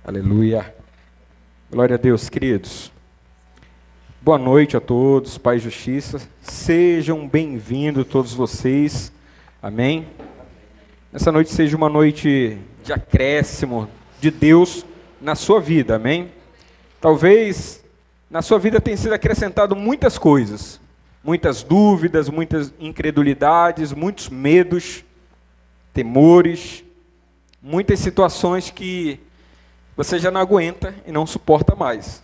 Aleluia. Glória a Deus, queridos. Boa noite a todos, Pai e Justiça. Sejam bem-vindos todos vocês. Amém. Essa noite seja uma noite de acréscimo de Deus na sua vida. Amém. Talvez na sua vida tenha sido acrescentado muitas coisas, muitas dúvidas, muitas incredulidades, muitos medos, temores, muitas situações que você já não aguenta e não suporta mais.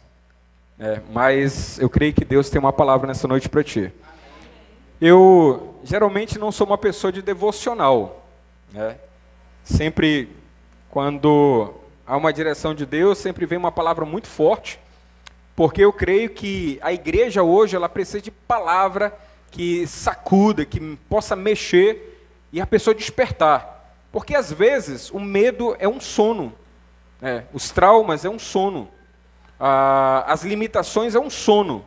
Mas eu creio que Deus tem uma palavra nessa noite para ti. Eu geralmente não sou uma pessoa de devocional. Sempre quando há uma direção de Deus, sempre vem uma palavra muito forte, porque eu creio que a igreja hoje ela precisa de palavra que sacuda, que possa mexer e a pessoa despertar. Porque às vezes o medo é um sono. Os traumas é um sono, as limitações é um sono,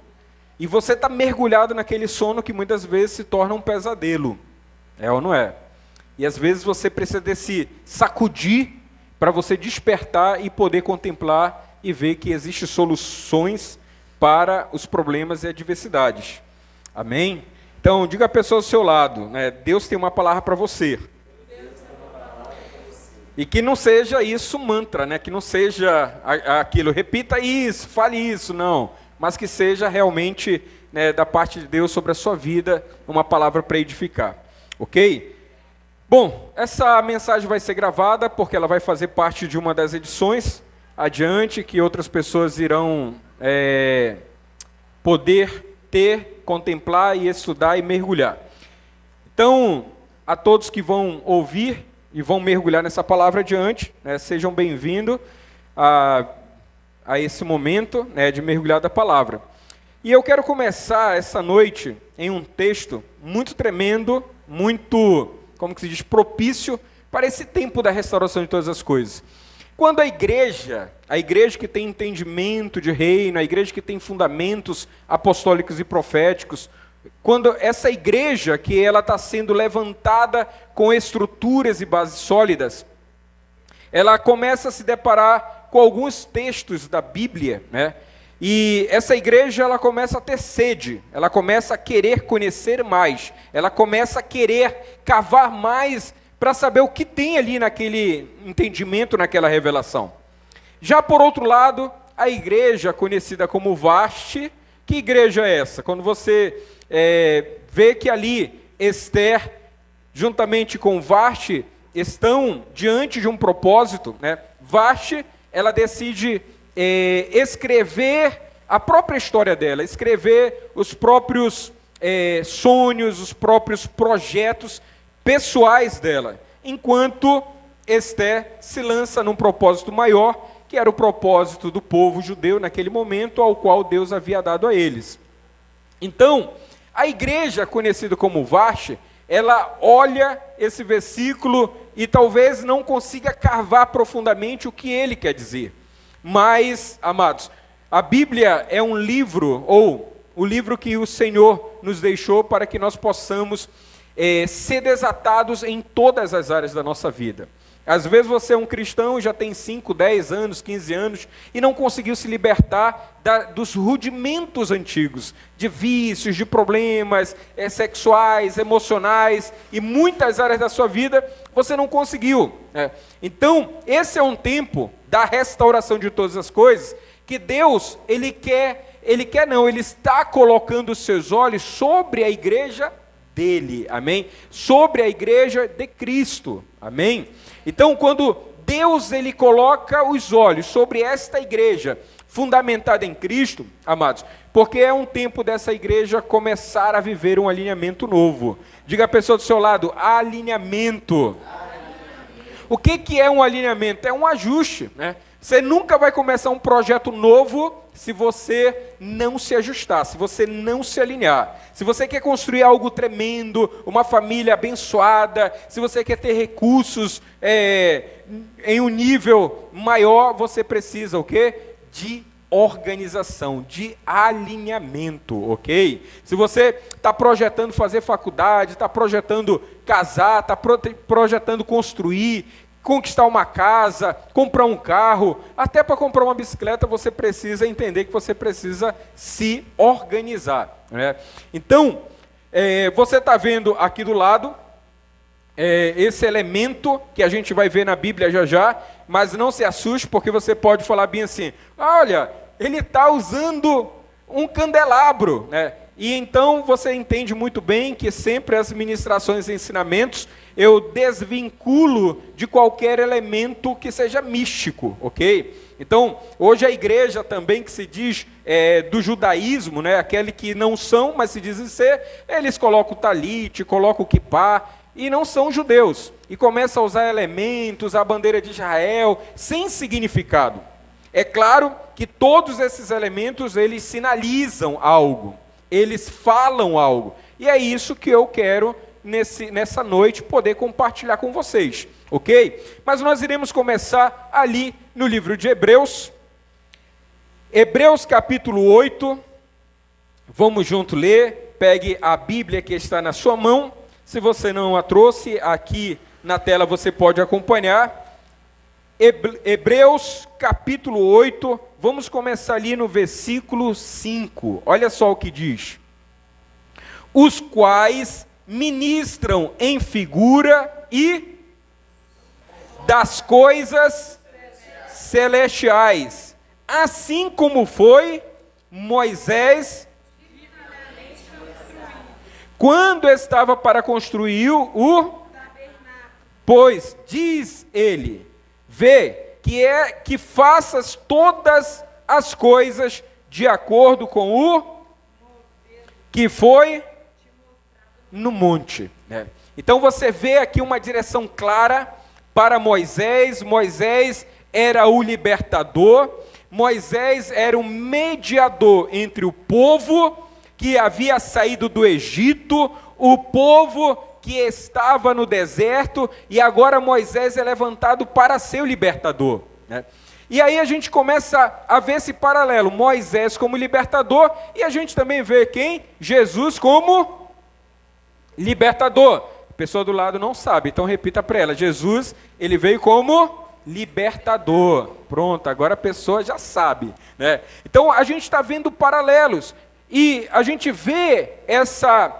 e você está mergulhado naquele sono que muitas vezes se torna um pesadelo, ou não é? E às vezes você precisa desse sacudir para você despertar e poder contemplar e ver que existem soluções para os problemas e adversidades. Amém? Então diga a pessoa ao seu lado, Deus tem uma palavra para você. E que não seja isso mantra, que não seja aquilo, repita isso, fale isso, não. Mas que seja realmente da parte de Deus sobre a sua vida, uma palavra para edificar. Ok? Bom, essa mensagem vai ser gravada porque ela vai fazer parte de uma das edições adiante, que outras pessoas irão poder ter, contemplar e estudar e mergulhar. Então, a todos que vão ouvir e vão mergulhar nessa palavra adiante, sejam bem-vindos a esse momento de mergulhar da palavra. E eu quero começar essa noite em um texto muito tremendo, muito, como que se diz, propício para esse tempo da restauração de todas as coisas. Quando a igreja que tem entendimento de reino, a igreja que tem fundamentos apostólicos e proféticos, quando essa igreja que ela está sendo levantada com estruturas e bases sólidas, ela começa a se deparar com alguns textos da Bíblia, e essa igreja ela começa a ter sede, ela começa a querer conhecer mais, ela começa a querer cavar mais para saber o que tem ali naquele entendimento, naquela revelação. Já por outro lado, a igreja conhecida como Vashti, que igreja é essa? Quando você vê que ali Esther, juntamente com Vashti, estão diante de um propósito, Vashti, ela decide escrever a própria história dela, escrever os próprios sonhos, os próprios projetos pessoais dela, enquanto Esther se lança num propósito maior, que era o propósito do povo judeu naquele momento, ao qual Deus havia dado a eles. Então, a igreja conhecida como Vashti, ela olha esse versículo e talvez não consiga cavar profundamente o que ele quer dizer. Mas, amados, a Bíblia é um livro, ou o livro que o Senhor nos deixou para que nós possamos ser desatados em todas as áreas da nossa vida. Às vezes você é um cristão e já tem 5, 10 anos, 15 anos e não conseguiu se libertar dos rudimentos antigos, de vícios, de problemas sexuais, emocionais e muitas áreas da sua vida você não conseguiu. Então, esse é um tempo da restauração de todas as coisas que Deus, Ele está colocando os seus olhos sobre a igreja dele, amém? Sobre a igreja de Cristo, amém? Então, quando Deus ele coloca os olhos sobre esta igreja fundamentada em Cristo, amados, porque é um tempo dessa igreja começar a viver um alinhamento novo. Diga a pessoa do seu lado, alinhamento. O que é um alinhamento? É um ajuste, Você nunca vai começar um projeto novo se você não se ajustar, se você não se alinhar. Se você quer construir algo tremendo, uma família abençoada, se você quer ter recursos em um nível maior, você precisa o quê? De organização, de alinhamento, ok? Se você está projetando fazer faculdade, está projetando casar, está projetando construir, conquistar uma casa, comprar um carro, até para comprar uma bicicleta você precisa entender que você precisa se organizar, né? Então, você está vendo aqui do lado, esse elemento que a gente vai ver na Bíblia já já, mas não se assuste, porque você pode falar bem assim, olha, ele está usando um candelabro, né? E então você entende muito bem que sempre as ministrações e ensinamentos eu desvinculo de qualquer elemento que seja místico, ok? Então, hoje a igreja também que se diz do judaísmo, né? Aquele que não são, mas se dizem ser, eles colocam o talite, colocam o quipá, e não são judeus, e começam a usar elementos, a bandeira de Israel, sem significado. É claro que todos esses elementos, eles sinalizam algo, eles falam algo, e é isso que eu quero, nessa noite, poder compartilhar com vocês, ok? Mas nós iremos começar ali no livro de Hebreus, Hebreus capítulo 8, vamos junto ler, pegue a Bíblia que está na sua mão. Se você não a trouxe, aqui na tela você pode acompanhar. Hebreus capítulo 8, vamos começar ali no versículo 5. Olha só o que diz. Os quais ministram em figura e das coisas celestiais, assim como foi Moisés quando estava para construir pois diz ele, vê que faças todas as coisas de acordo com o que foi no monte, né? Então você vê aqui uma direção clara para Moisés. Moisés era o libertador, Moisés era o mediador entre o povo que havia saído do Egito, o povo que estava no deserto, e agora Moisés é levantado para ser o libertador, né? E aí a gente começa a ver esse paralelo, Moisés como libertador, e a gente também vê quem? Jesus como libertador. A pessoa do lado não sabe, então repita para ela, Jesus, ele veio como libertador. Pronto, agora a pessoa já sabe, né? Então a gente está vendo paralelos, e a gente vê essa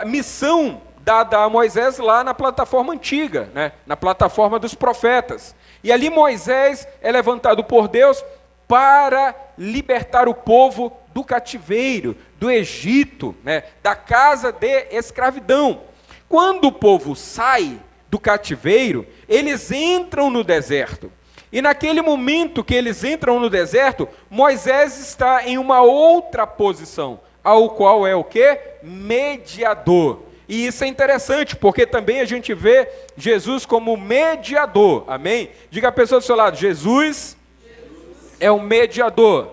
missão dada a Moisés lá na plataforma antiga, né? Na plataforma dos profetas. E ali Moisés é levantado por Deus para libertar o povo do cativeiro, do Egito, né? Da casa de escravidão. Quando o povo sai do cativeiro, eles entram no deserto. E naquele momento que eles entram no deserto, Moisés está em uma outra posição, ao qual é o quê? Mediador. E isso é interessante, porque também a gente vê Jesus como mediador, amém? Diga a pessoa do seu lado, Jesus é o mediador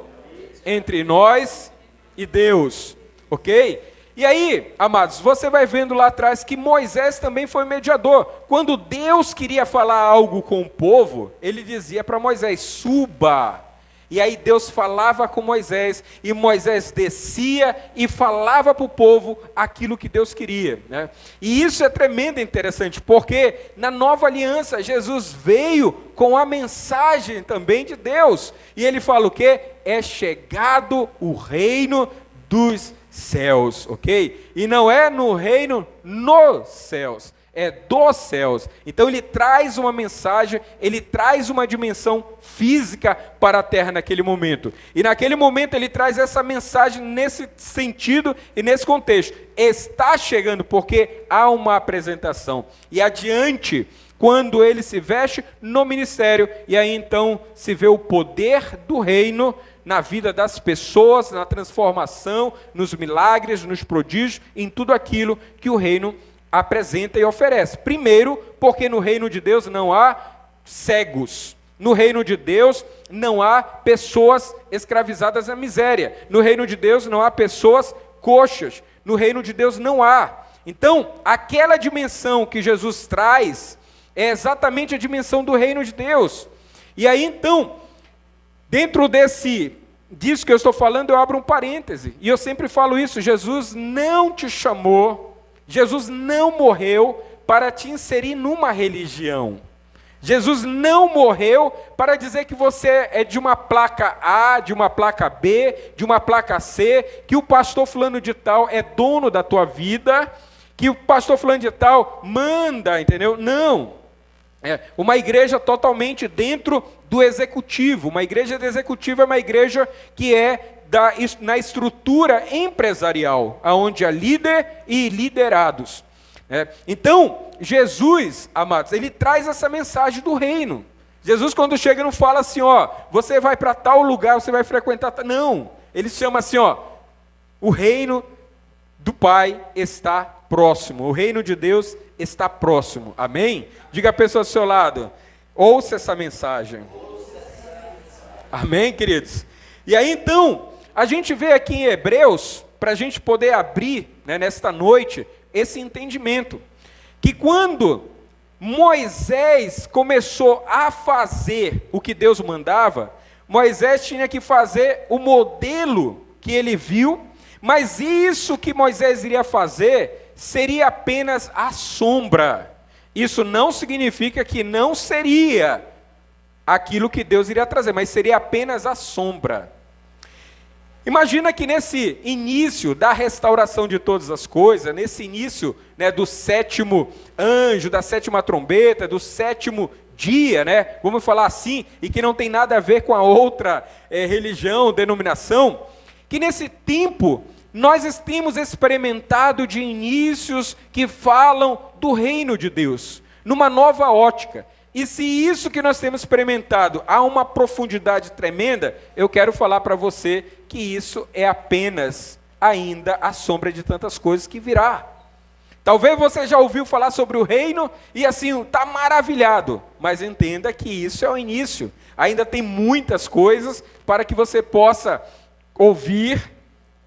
entre nós e Deus, ok? E aí, amados, você vai vendo lá atrás que Moisés também foi mediador. Quando Deus queria falar algo com o povo, ele dizia para Moisés, suba. E aí Deus falava com Moisés, e Moisés descia e falava para o povo aquilo que Deus queria, né? E isso é tremendo interessante, porque na nova aliança, Jesus veio com a mensagem também de Deus. E ele fala o quê? É chegado o reino dos céus, ok? E não é no reino nos céus, é dos céus. Então ele traz uma mensagem, ele traz uma dimensão física para a terra naquele momento. E naquele momento ele traz essa mensagem nesse sentido e nesse contexto. Está chegando porque há uma apresentação. E adiante, quando ele se veste no ministério, e aí então se vê o poder do reino na vida das pessoas, na transformação, nos milagres, nos prodígios, em tudo aquilo que o reino apresenta e oferece. Primeiro, porque no reino de Deus não há cegos. No reino de Deus não há pessoas escravizadas à miséria. No reino de Deus não há pessoas coxas. No reino de Deus não há. Então, aquela dimensão que Jesus traz é exatamente a dimensão do reino de Deus. E aí então, dentro disso que eu estou falando, eu abro um parêntese, e eu sempre falo isso, Jesus não te chamou, Jesus não morreu para te inserir numa religião. Jesus não morreu para dizer que você é de uma placa A, de uma placa B, de uma placa C, que o pastor fulano de tal é dono da tua vida, que o pastor fulano de tal manda, entendeu? Não. Uma igreja totalmente dentro do executivo. Uma igreja do executivo é uma igreja que é na estrutura empresarial, onde há líder e liderados. Então, Jesus, amados, ele traz essa mensagem do reino. Jesus, quando chega, não fala assim, ó, você vai para tal lugar, você vai frequentar. Não, ele chama assim, ó, o reino do Pai está próximo, o reino de Deus está próximo. Amém? Diga a pessoa ao seu lado, ouça essa mensagem. Amém, queridos? E aí, então, a gente vê aqui em Hebreus, para a gente poder abrir, né, nesta noite, esse entendimento, que quando Moisés começou a fazer o que Deus mandava, Moisés tinha que fazer o modelo que ele viu, mas isso que Moisés iria fazer seria apenas a sombra. Isso não significa que não seria aquilo que Deus iria trazer, mas seria apenas a sombra. Imagina que nesse início da restauração de todas as coisas, nesse início, né, do sétimo anjo, da sétima trombeta, do sétimo dia, né, vamos falar assim, e que não tem nada a ver com a outra religião, denominação, que nesse tempo nós temos experimentado de inícios que falam do reino de Deus, numa nova ótica. E se isso que nós temos experimentado há uma profundidade tremenda, eu quero falar para você que isso é apenas ainda a sombra de tantas coisas que virá. Talvez você já ouviu falar sobre o reino e assim, está maravilhado, mas entenda que isso é o início. Ainda tem muitas coisas para que você possa ouvir,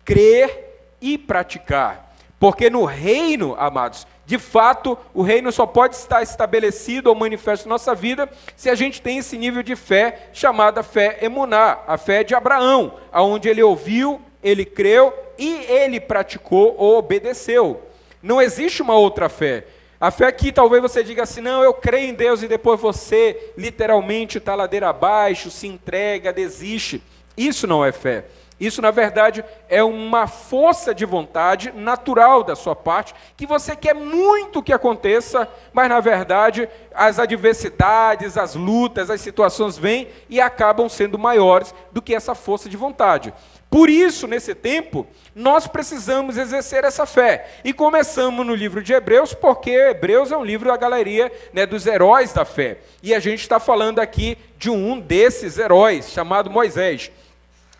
crer e praticar. Porque no reino, amados, de fato, o reino só pode estar estabelecido ou manifesto na nossa vida se a gente tem esse nível de fé chamada fé emuná, a fé de Abraão, onde ele ouviu, ele creu e ele praticou ou obedeceu. Não existe uma outra fé. A fé que talvez você diga assim, não, eu creio em Deus e depois você literalmente está ladeira abaixo, se entrega, desiste. Isso não é fé. Isso, na verdade, é uma força de vontade natural da sua parte, que você quer muito que aconteça, mas, na verdade, as adversidades, as lutas, as situações vêm e acabam sendo maiores do que essa força de vontade. Por isso, nesse tempo, nós precisamos exercer essa fé. E começamos no livro de Hebreus, porque Hebreus é um livro da galeria, né, dos heróis da fé. E a gente está falando aqui de um desses heróis, chamado Moisés.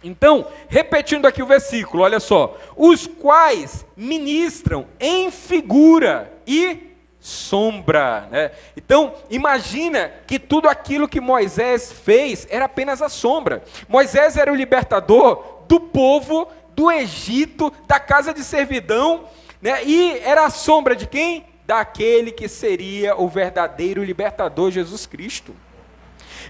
Então, repetindo aqui o versículo, olha só, os quais ministram em figura e sombra, né? Então, imagina que tudo aquilo que Moisés fez era apenas a sombra. Moisés era o libertador do povo do Egito, da casa de servidão, né? E era a sombra de quem? Daquele que seria o verdadeiro libertador, Jesus Cristo.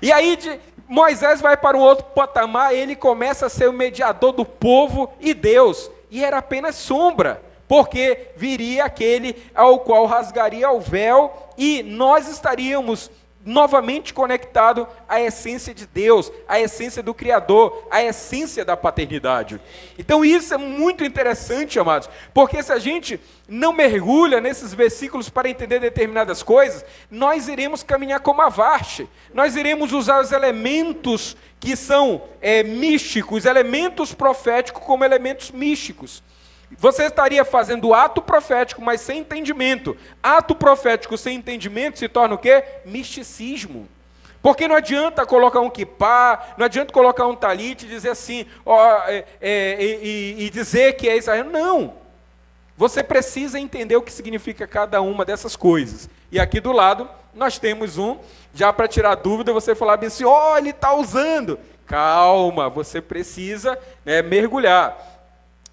E aí, Moisés vai para um outro patamar, ele começa a ser o mediador do povo e Deus, e era apenas sombra, porque viria aquele ao qual rasgaria o véu, e nós estaríamos novamente conectados à essência de Deus, à essência do Criador, à essência da paternidade. Então isso é muito interessante, amados, porque se a gente não mergulha nesses versículos para entender determinadas coisas, nós iremos caminhar como a Varte, nós iremos usar os elementos que são místicos, elementos proféticos como elementos místicos. Você estaria fazendo ato profético, mas sem entendimento. Ato profético sem entendimento se torna o quê? Misticismo. Porque não adianta colocar um quipá, não adianta colocar um talite e dizer assim, e dizer que é Israel. Não. Você precisa entender o que significa cada uma dessas coisas. E aqui do lado, nós temos um, já para tirar dúvida, você falar bem assim, ele está usando. Calma, você precisa, né, mergulhar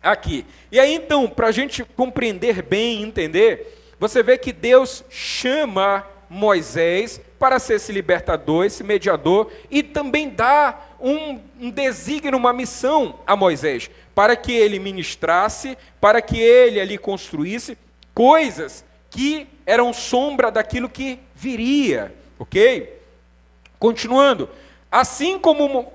aqui. E aí então, para a gente compreender bem, entender, você vê que Deus chama Moisés para ser esse libertador, esse mediador, e também dá um desígnio, uma missão a Moisés, para que ele ministrasse, para que ele ali construísse coisas que eram sombra daquilo que viria, ok? Continuando, assim como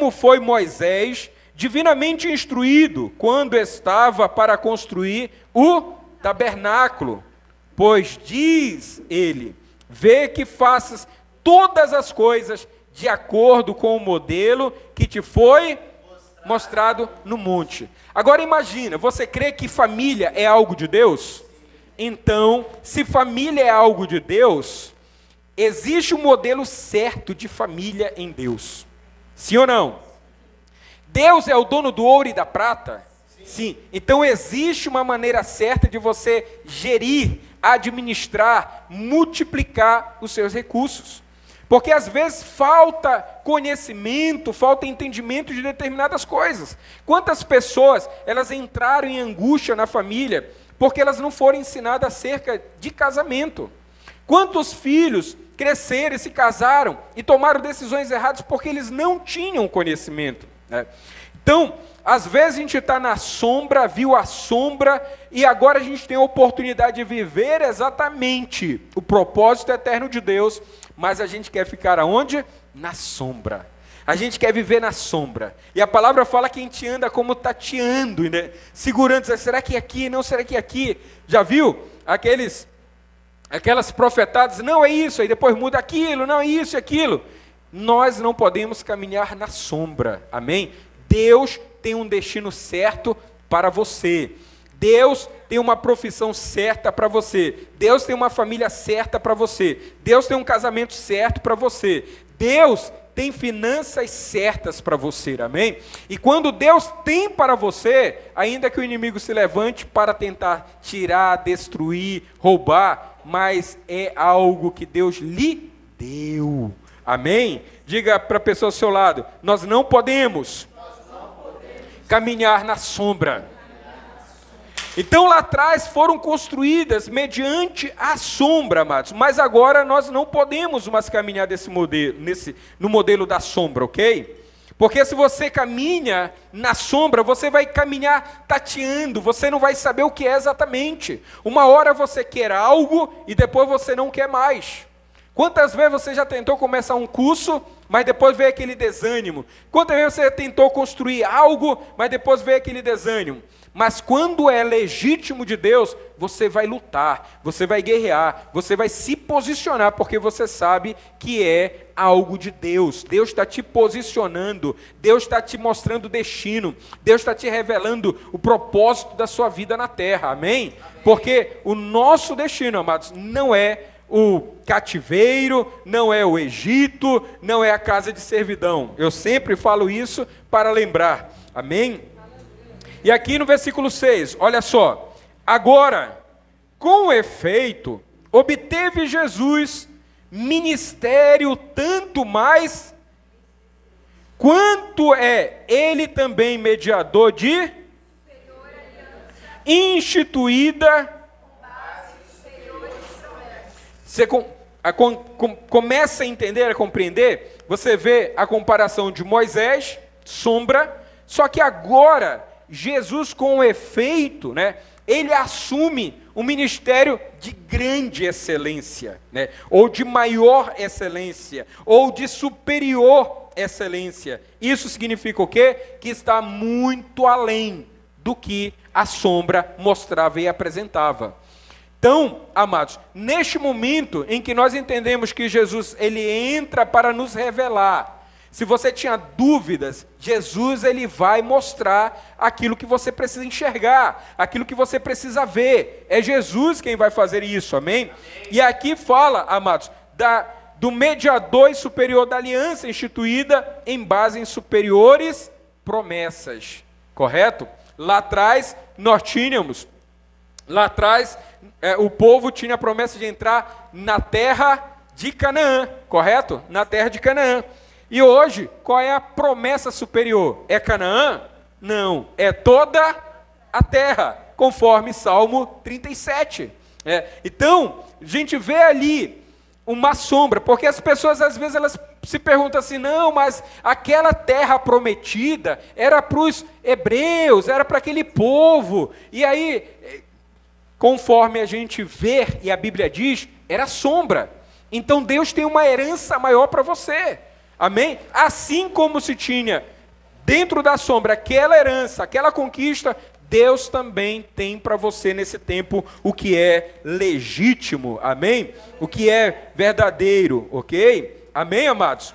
foi Moisés divinamente instruído quando estava para construir o tabernáculo, pois diz ele, vê que faças todas as coisas de acordo com o modelo que te foi mostrado no monte. Agora imagina, você crê que família é algo de Deus? Então, se família é algo de Deus, existe um modelo certo de família em Deus. Sim ou não? Deus é o dono do ouro e da prata? Sim. Então existe uma maneira certa de você gerir, administrar, multiplicar os seus recursos. Porque às vezes falta conhecimento, falta entendimento de determinadas coisas. Quantas pessoas, elas entraram em angústia na família, porque elas não foram ensinadas acerca de casamento. Quantos filhos cresceram e se casaram e tomaram decisões erradas porque eles não tinham conhecimento, né? Então, às vezes a gente está na sombra, viu a sombra, e agora a gente tem a oportunidade de viver exatamente o propósito eterno de Deus, mas a gente quer ficar aonde? Na sombra. A gente quer viver na sombra. E a palavra fala que a gente anda como tateando, né? Segurando, será que é aqui? Não, será que é aqui? Já viu? Aquelas profetadas, não é isso, aí depois muda aquilo, não é isso e aquilo. Nós não podemos caminhar na sombra, amém? Deus tem um destino certo para você. Deus tem uma profissão certa para você. Deus tem uma família certa para você. Deus tem um casamento certo para você. Deus tem finanças certas para você, amém? E quando Deus tem para você, ainda que o inimigo se levante para tentar tirar, destruir, roubar, mas é algo que Deus lhe deu, amém? Diga para a pessoa ao seu lado, nós não podemos caminhar na sombra. Então lá atrás foram construídas mediante a sombra, amados, mas agora nós não podemos mais caminhar no modelo da sombra, ok? Porque se você caminha na sombra, você vai caminhar tateando, você não vai saber o que é exatamente. Uma hora você quer algo e depois você não quer mais. Quantas vezes você já tentou começar um curso, mas depois veio aquele desânimo? Quantas vezes você tentou construir algo, mas depois veio aquele desânimo? Mas quando é legítimo de Deus, você vai lutar, você vai guerrear, você vai se posicionar, porque você sabe que é algo de Deus. Deus está te posicionando, Deus está te mostrando o destino, Deus está te revelando o propósito da sua vida na terra, amém? Porque o nosso destino, amados, não é o cativeiro, não é o Egito, não é a casa de servidão. Eu sempre falo isso para lembrar, amém? E aqui no versículo 6, olha só, agora, com efeito, obteve Jesus ministério tanto mais, quanto é ele também mediador de instituída. Você começa a entender, a compreender, você vê a comparação de Moisés, sombra, só que agora, Jesus com efeito, né, ele assume um ministério de grande excelência, né, ou de maior excelência, ou de superior excelência. Isso significa o quê? Que está muito além do que a sombra mostrava e apresentava. Então, amados, neste momento em que nós entendemos que Jesus ele entra para nos revelar, se você tinha dúvidas, Jesus ele vai mostrar aquilo que você precisa enxergar, aquilo que você precisa ver. É Jesus quem vai fazer isso, amém? E aqui fala, amados, do mediador e superior da aliança instituída em base em superiores promessas, correto? Lá atrás nós tínhamos, o povo tinha a promessa de entrar na terra de Canaã, correto? Na terra de Canaã. E hoje, qual é a promessa superior? É Canaã? Não, é toda a terra, conforme Salmo 37. Então, a gente vê ali uma sombra, porque as pessoas às vezes elas se perguntam assim, não, mas aquela terra prometida era para os hebreus, era para aquele povo, e aí, conforme a gente vê, e a Bíblia diz, era sombra. Então Deus tem uma herança maior para você. Amém? Assim como se tinha dentro da sombra aquela herança, aquela conquista, Deus também tem para você nesse tempo o que é legítimo. Amém? O que é verdadeiro, ok? Amém, amados?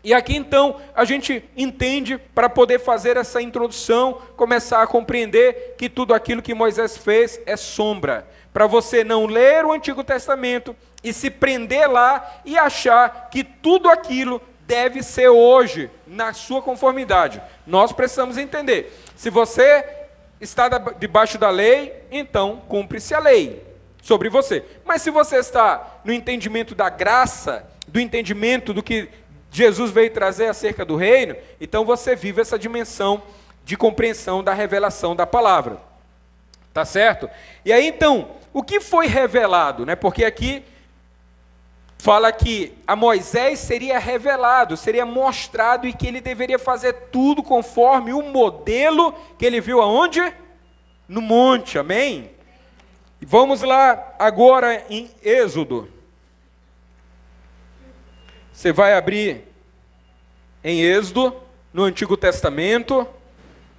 E aqui então a gente entende, para poder fazer essa introdução, começar a compreender que tudo aquilo que Moisés fez é sombra. Para você não ler o Antigo Testamento e se prender lá e achar que tudo aquilo deve ser hoje na sua conformidade. Nós precisamos entender. Se você está debaixo da lei, então cumpre-se a lei sobre você. Mas se você está no entendimento da graça, do entendimento do que Jesus veio trazer acerca do reino, então você vive essa dimensão de compreensão da revelação da palavra. Tá certo? E aí então, o que foi revelado, né? Porque aqui fala que a Moisés seria revelado, seria mostrado e que ele deveria fazer tudo conforme o modelo que ele viu aonde? No monte, amém? Vamos lá agora em Êxodo. Você vai abrir em Êxodo, no Antigo Testamento.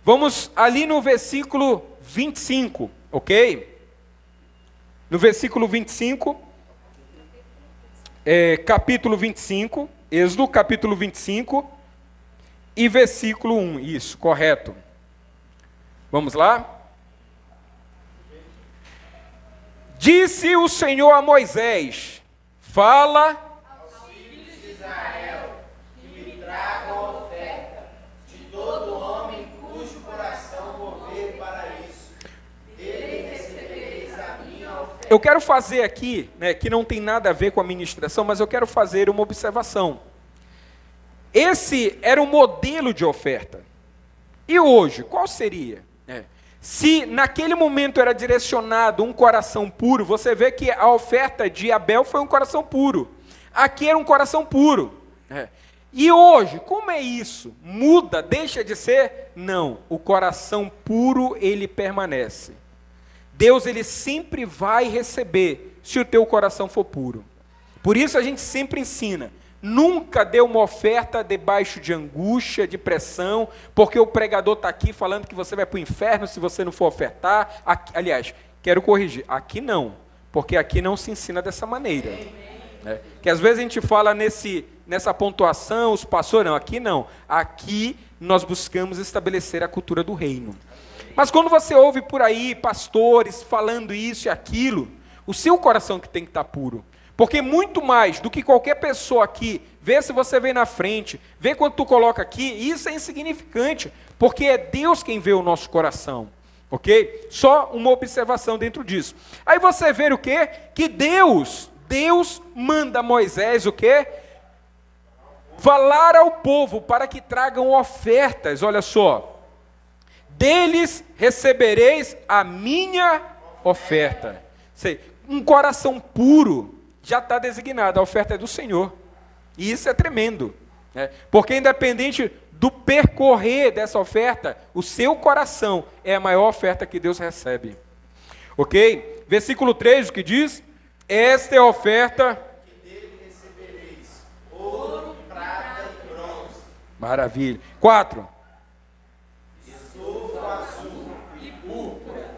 Vamos ali no versículo 25, ok? No versículo 25, capítulo 25, Êxodo, capítulo 25 e versículo 1, isso, correto. Vamos lá? Disse o Senhor a Moisés, fala aos filhos de Israel, que me tragam oferta de todo homem cujo coração mover para isso. Dele recebereis a minha oferta. Eu quero fazer aqui, né, que não tem nada a ver com a ministração, mas eu quero fazer uma observação. Esse era o modelo de oferta. E hoje, qual seria? Se naquele momento era direcionado um coração puro, você vê que a oferta de Abel foi um coração puro. Aqui era um coração puro. E hoje, como é isso? Muda, deixa de ser? Não, o coração puro ele permanece. Deus ele sempre vai receber se o teu coração for puro. Por isso a gente sempre ensina, nunca dê uma oferta debaixo de angústia, de pressão, porque o pregador está aqui falando que você vai para o inferno se você não for ofertar. Aqui, aliás, quero corrigir, aqui não, porque aqui não se ensina dessa maneira. Que às vezes a gente fala nessa pontuação, os pastores, não, aqui não. Aqui nós buscamos estabelecer a cultura do reino. Mas quando você ouve por aí pastores falando isso e aquilo, o seu coração que tem que estar puro. Porque muito mais do que qualquer pessoa aqui, vê se você vem na frente, vê quanto tu coloca aqui, isso é insignificante, porque é Deus quem vê o nosso coração, ok? Só uma observação dentro disso. Aí você vê o quê? Que Deus manda Moisés o quê? Falar ao povo para que tragam ofertas, olha só. Deles recebereis a minha oferta. Um coração puro já está designado, a oferta é do Senhor. E isso é tremendo. Porque independente do percorrer dessa oferta, o seu coração é a maior oferta que Deus recebe. Ok? Versículo 3, o que diz? Esta é a oferta Que dele recebereis ouro, prata e bronze. Maravilha. 4. Esopo azul e púrpura.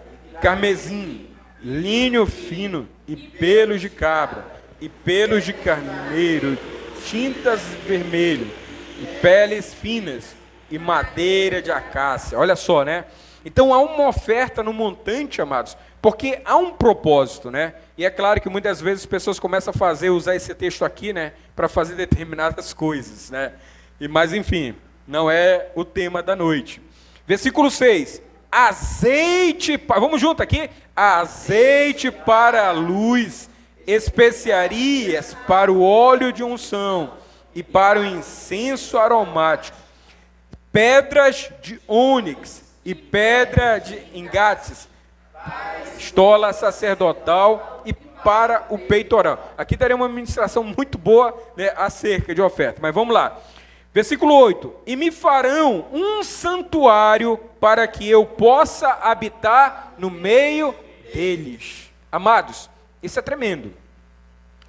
Carmesim, linho fino e pelos de cabra, e pelos de carneiro, tintas vermelhas, e peles finas, e madeira de acácia. Olha só, né? Então há uma oferta no montante, amados, porque há um propósito, né? E é claro que muitas vezes as pessoas começam a usar esse texto aqui, né? Para fazer determinadas coisas, né? Mas enfim, não é o tema da noite. Versículo 6. Azeite, vamos junto aqui? Azeite para a luz, especiarias para o óleo de unção e para o incenso aromático, pedras de ônix e pedra de engates, estola sacerdotal e para o peitoral. Aqui daria uma ministração muito boa, né, acerca de oferta, mas vamos lá. Versículo 8. E me farão um santuário para que eu possa habitar no meio deles. Amados, isso é tremendo.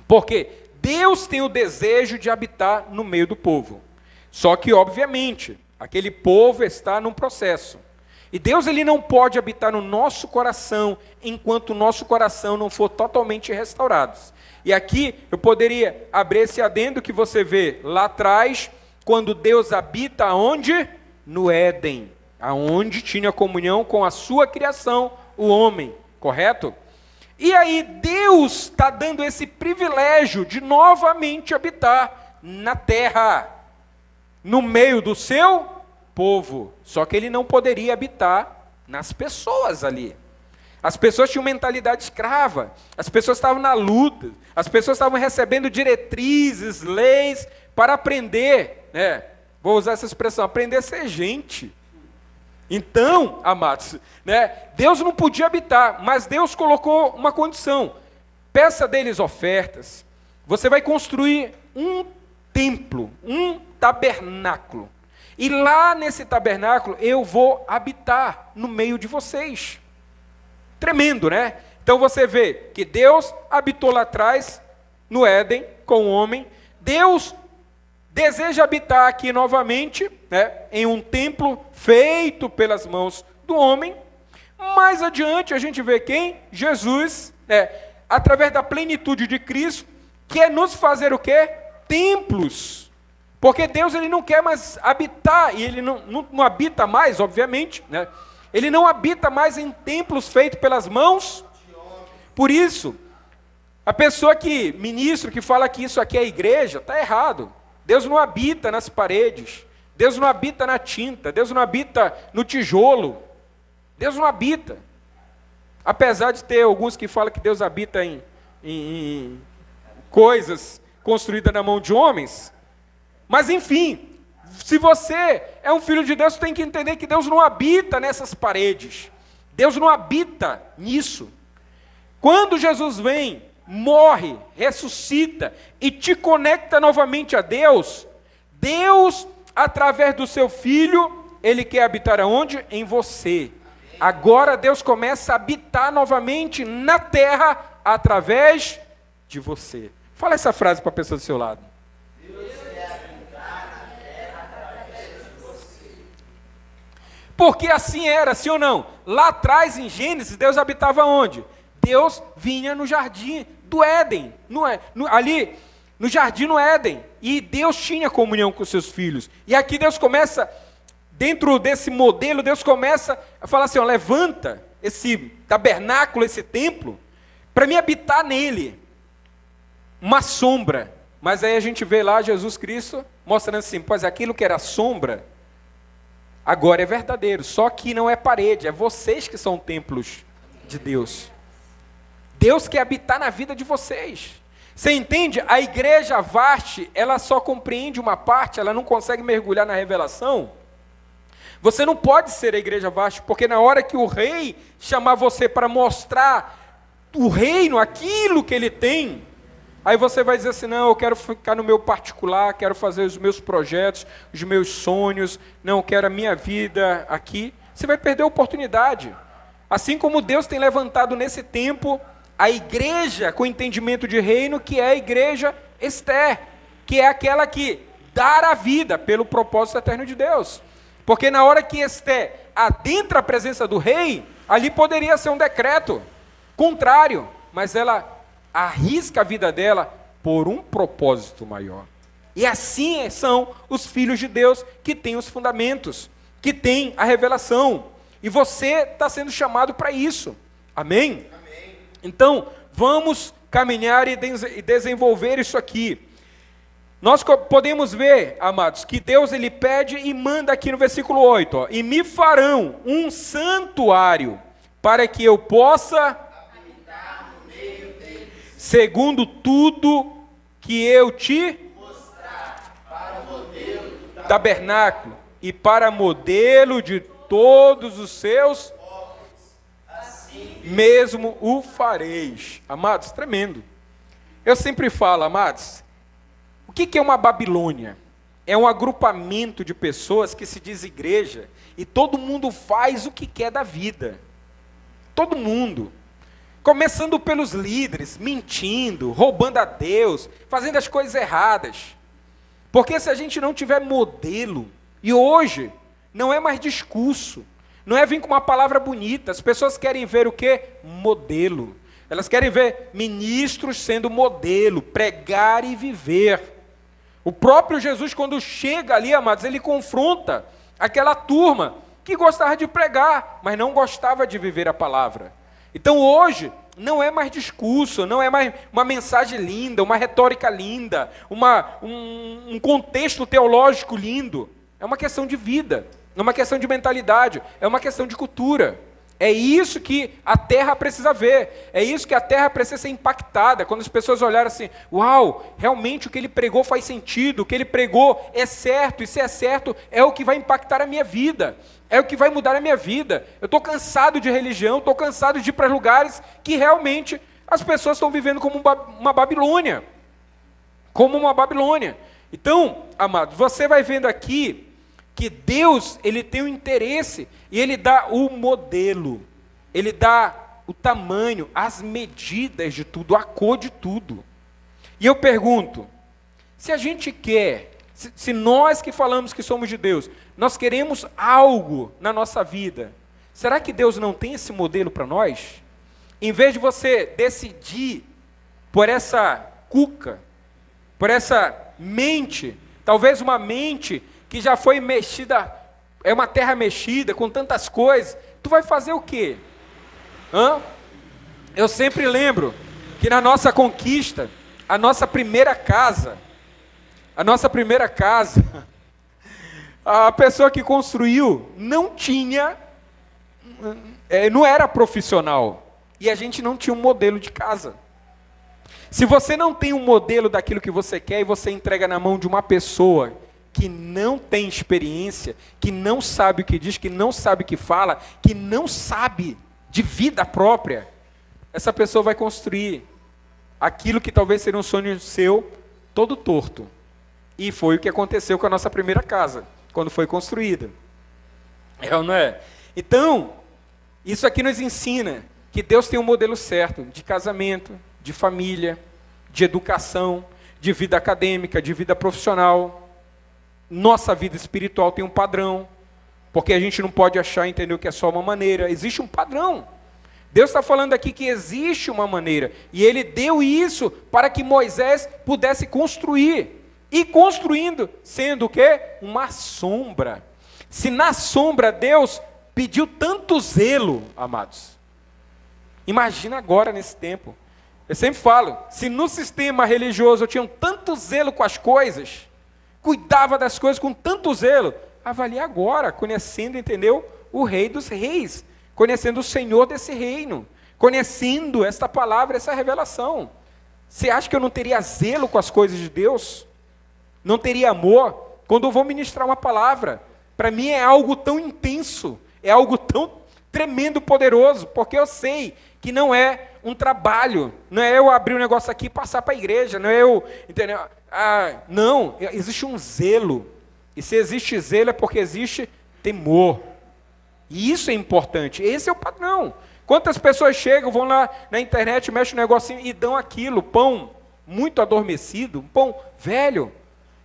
Porque Deus tem o desejo de habitar no meio do povo. Só que, obviamente, aquele povo está num processo. E Deus ele não pode habitar no nosso coração enquanto o nosso coração não for totalmente restaurado. E aqui eu poderia abrir esse adendo que você vê lá atrás, quando Deus habita onde? No Éden, aonde tinha comunhão com a sua criação, o homem, correto? E aí Deus está dando esse privilégio de novamente habitar na terra, no meio do seu povo. Só que ele não poderia habitar nas pessoas ali. As pessoas tinham mentalidade escrava, as pessoas estavam na luta, as pessoas estavam recebendo diretrizes, leis, para aprender, vou usar essa expressão, aprender a ser gente. Então, amados, Deus não podia habitar, mas Deus colocou uma condição: peça deles ofertas, você vai construir um templo, um tabernáculo, e lá nesse tabernáculo eu vou habitar no meio de vocês. Tremendo, né? Então você vê que Deus habitou lá atrás, no Éden, com o homem. Deus deseja habitar aqui novamente, em um templo feito pelas mãos do homem. Mais adiante a gente vê quem? Jesus, através da plenitude de Cristo, quer nos fazer o quê? Templos. Porque Deus ele não quer mais habitar, e ele não habita mais, obviamente, Ele não habita mais em templos feitos pelas mãos. Por isso, a pessoa ministro, que fala que isso aqui é igreja, está errado. Deus não habita nas paredes, Deus não habita na tinta, Deus não habita no tijolo, Deus não habita. Apesar de ter alguns que falam que Deus habita em coisas construídas na mão de homens, mas enfim, se você é um filho de Deus, você tem que entender que Deus não habita nessas paredes. Deus não habita nisso. Quando Jesus vem, morre, ressuscita e te conecta novamente a Deus, Deus, através do seu Filho, Ele quer habitar aonde? Em você. Agora Deus começa a habitar novamente na terra através de você. Fala essa frase para a pessoa do seu lado. Porque assim era, sim ou não? Lá atrás, em Gênesis, Deus habitava onde? Deus vinha no jardim do Éden, ali no jardim no Éden, e Deus tinha comunhão com seus filhos. E aqui Deus começa, dentro desse modelo, Deus começa a falar assim, levanta esse tabernáculo, esse templo, para me habitar nele, uma sombra. Mas aí a gente vê lá Jesus Cristo mostrando assim, pois aquilo que era sombra, agora é verdadeiro, só que não é parede, é vocês que são templos de Deus. Deus quer habitar na vida de vocês. Você entende? A igreja Varte, ela só compreende uma parte, ela não consegue mergulhar na revelação. Você não pode ser a igreja Varte, porque na hora que o rei chamar você para mostrar o reino, aquilo que ele tem, aí você vai dizer assim, não, eu quero ficar no meu particular, quero fazer os meus projetos, os meus sonhos, não, quero a minha vida aqui. Você vai perder a oportunidade. Assim como Deus tem levantado nesse tempo a igreja com entendimento de reino, que é a igreja Esther, que é aquela que dá a vida pelo propósito eterno de Deus. Porque na hora que Esther adentra a presença do rei, ali poderia ser um decreto contrário, mas ela arrisca a vida dela por um propósito maior. E assim são os filhos de Deus que têm os fundamentos, que têm a revelação. E você está sendo chamado para isso. Amém? Amém? Então, vamos caminhar e desenvolver isso aqui. Nós podemos ver, amados, que Deus ele pede e manda aqui no versículo 8, e me farão um santuário para que eu possa segundo tudo que eu te mostrar, para o modelo do tabernáculo e para modelo de todos os seus assim mesmo o fareis. Amados, tremendo. Eu sempre falo, amados, o que é uma Babilônia? É um agrupamento de pessoas que se diz igreja e todo mundo faz o que quer da vida. Todo mundo. Começando pelos líderes, mentindo, roubando a Deus, fazendo as coisas erradas. Porque se a gente não tiver modelo, e hoje não é mais discurso, não é vir com uma palavra bonita, as pessoas querem ver o quê? Modelo. Elas querem ver ministros sendo modelo, pregar e viver. O próprio Jesus, quando chega ali, amados, ele confronta aquela turma que gostava de pregar, mas não gostava de viver a palavra. Então hoje, não é mais discurso, não é mais uma mensagem linda, uma retórica linda, um contexto teológico lindo. É uma questão de vida, é uma questão de mentalidade, é uma questão de cultura. É isso que a terra precisa ver, é isso que a terra precisa ser impactada, quando as pessoas olharem assim, uau, realmente o que ele pregou faz sentido, o que ele pregou é certo, e se é certo, é o que vai impactar a minha vida, é o que vai mudar a minha vida. Eu estou cansado de religião, estou cansado de ir para lugares que realmente as pessoas estão vivendo como uma Babilônia, Então, amados, você vai vendo aqui, que Deus, ele tem um interesse, e ele dá o modelo, ele dá o tamanho, as medidas de tudo, a cor de tudo. E eu pergunto, se a gente quer, se nós que falamos que somos de Deus, nós queremos algo na nossa vida, será que Deus não tem esse modelo para nós? Em vez de você decidir por essa cuca, por essa mente, talvez uma mente que já foi mexida, é uma terra mexida, com tantas coisas, tu vai fazer o quê? Eu sempre lembro que na nossa conquista, a nossa primeira casa, a pessoa que construiu não era profissional, e a gente não tinha um modelo de casa. Se você não tem um modelo daquilo que você quer, e você entrega na mão de uma pessoa que não tem experiência, que não sabe o que diz, que não sabe o que fala, que não sabe de vida própria, essa pessoa vai construir aquilo que talvez seria um sonho seu, todo torto. E foi o que aconteceu com a nossa primeira casa, quando foi construída. É ou não é? Então, isso aqui nos ensina que Deus tem um modelo certo de casamento, de família, de educação, de vida acadêmica, de vida profissional. Nossa vida espiritual tem um padrão, porque a gente não pode achar, entendeu, que é só uma maneira, existe um padrão. Deus está falando aqui que existe uma maneira, e Ele deu isso para que Moisés pudesse construir, e construindo, sendo o quê? Uma sombra. Se na sombra Deus pediu tanto zelo, amados, imagina agora nesse tempo. Eu sempre falo, se no sistema religioso eu tinha tanto zelo com as coisas, cuidava das coisas com tanto zelo, avalie agora, conhecendo, entendeu, o Rei dos Reis, conhecendo o Senhor desse reino, conhecendo esta palavra, essa revelação. Você acha que eu não teria zelo com as coisas de Deus? Não teria amor? Quando eu vou ministrar uma palavra, para mim é algo tão intenso, é algo tão tremendo, poderoso, porque eu sei que não é um trabalho, não é eu abrir um negócio aqui e passar para a igreja, não é eu, entendeu? Não, existe um zelo, e se existe zelo é porque existe temor, e isso é importante, esse é o padrão. Quantas pessoas chegam, vão lá na internet, mexem um negocinho e dão aquilo, pão muito adormecido, um pão velho,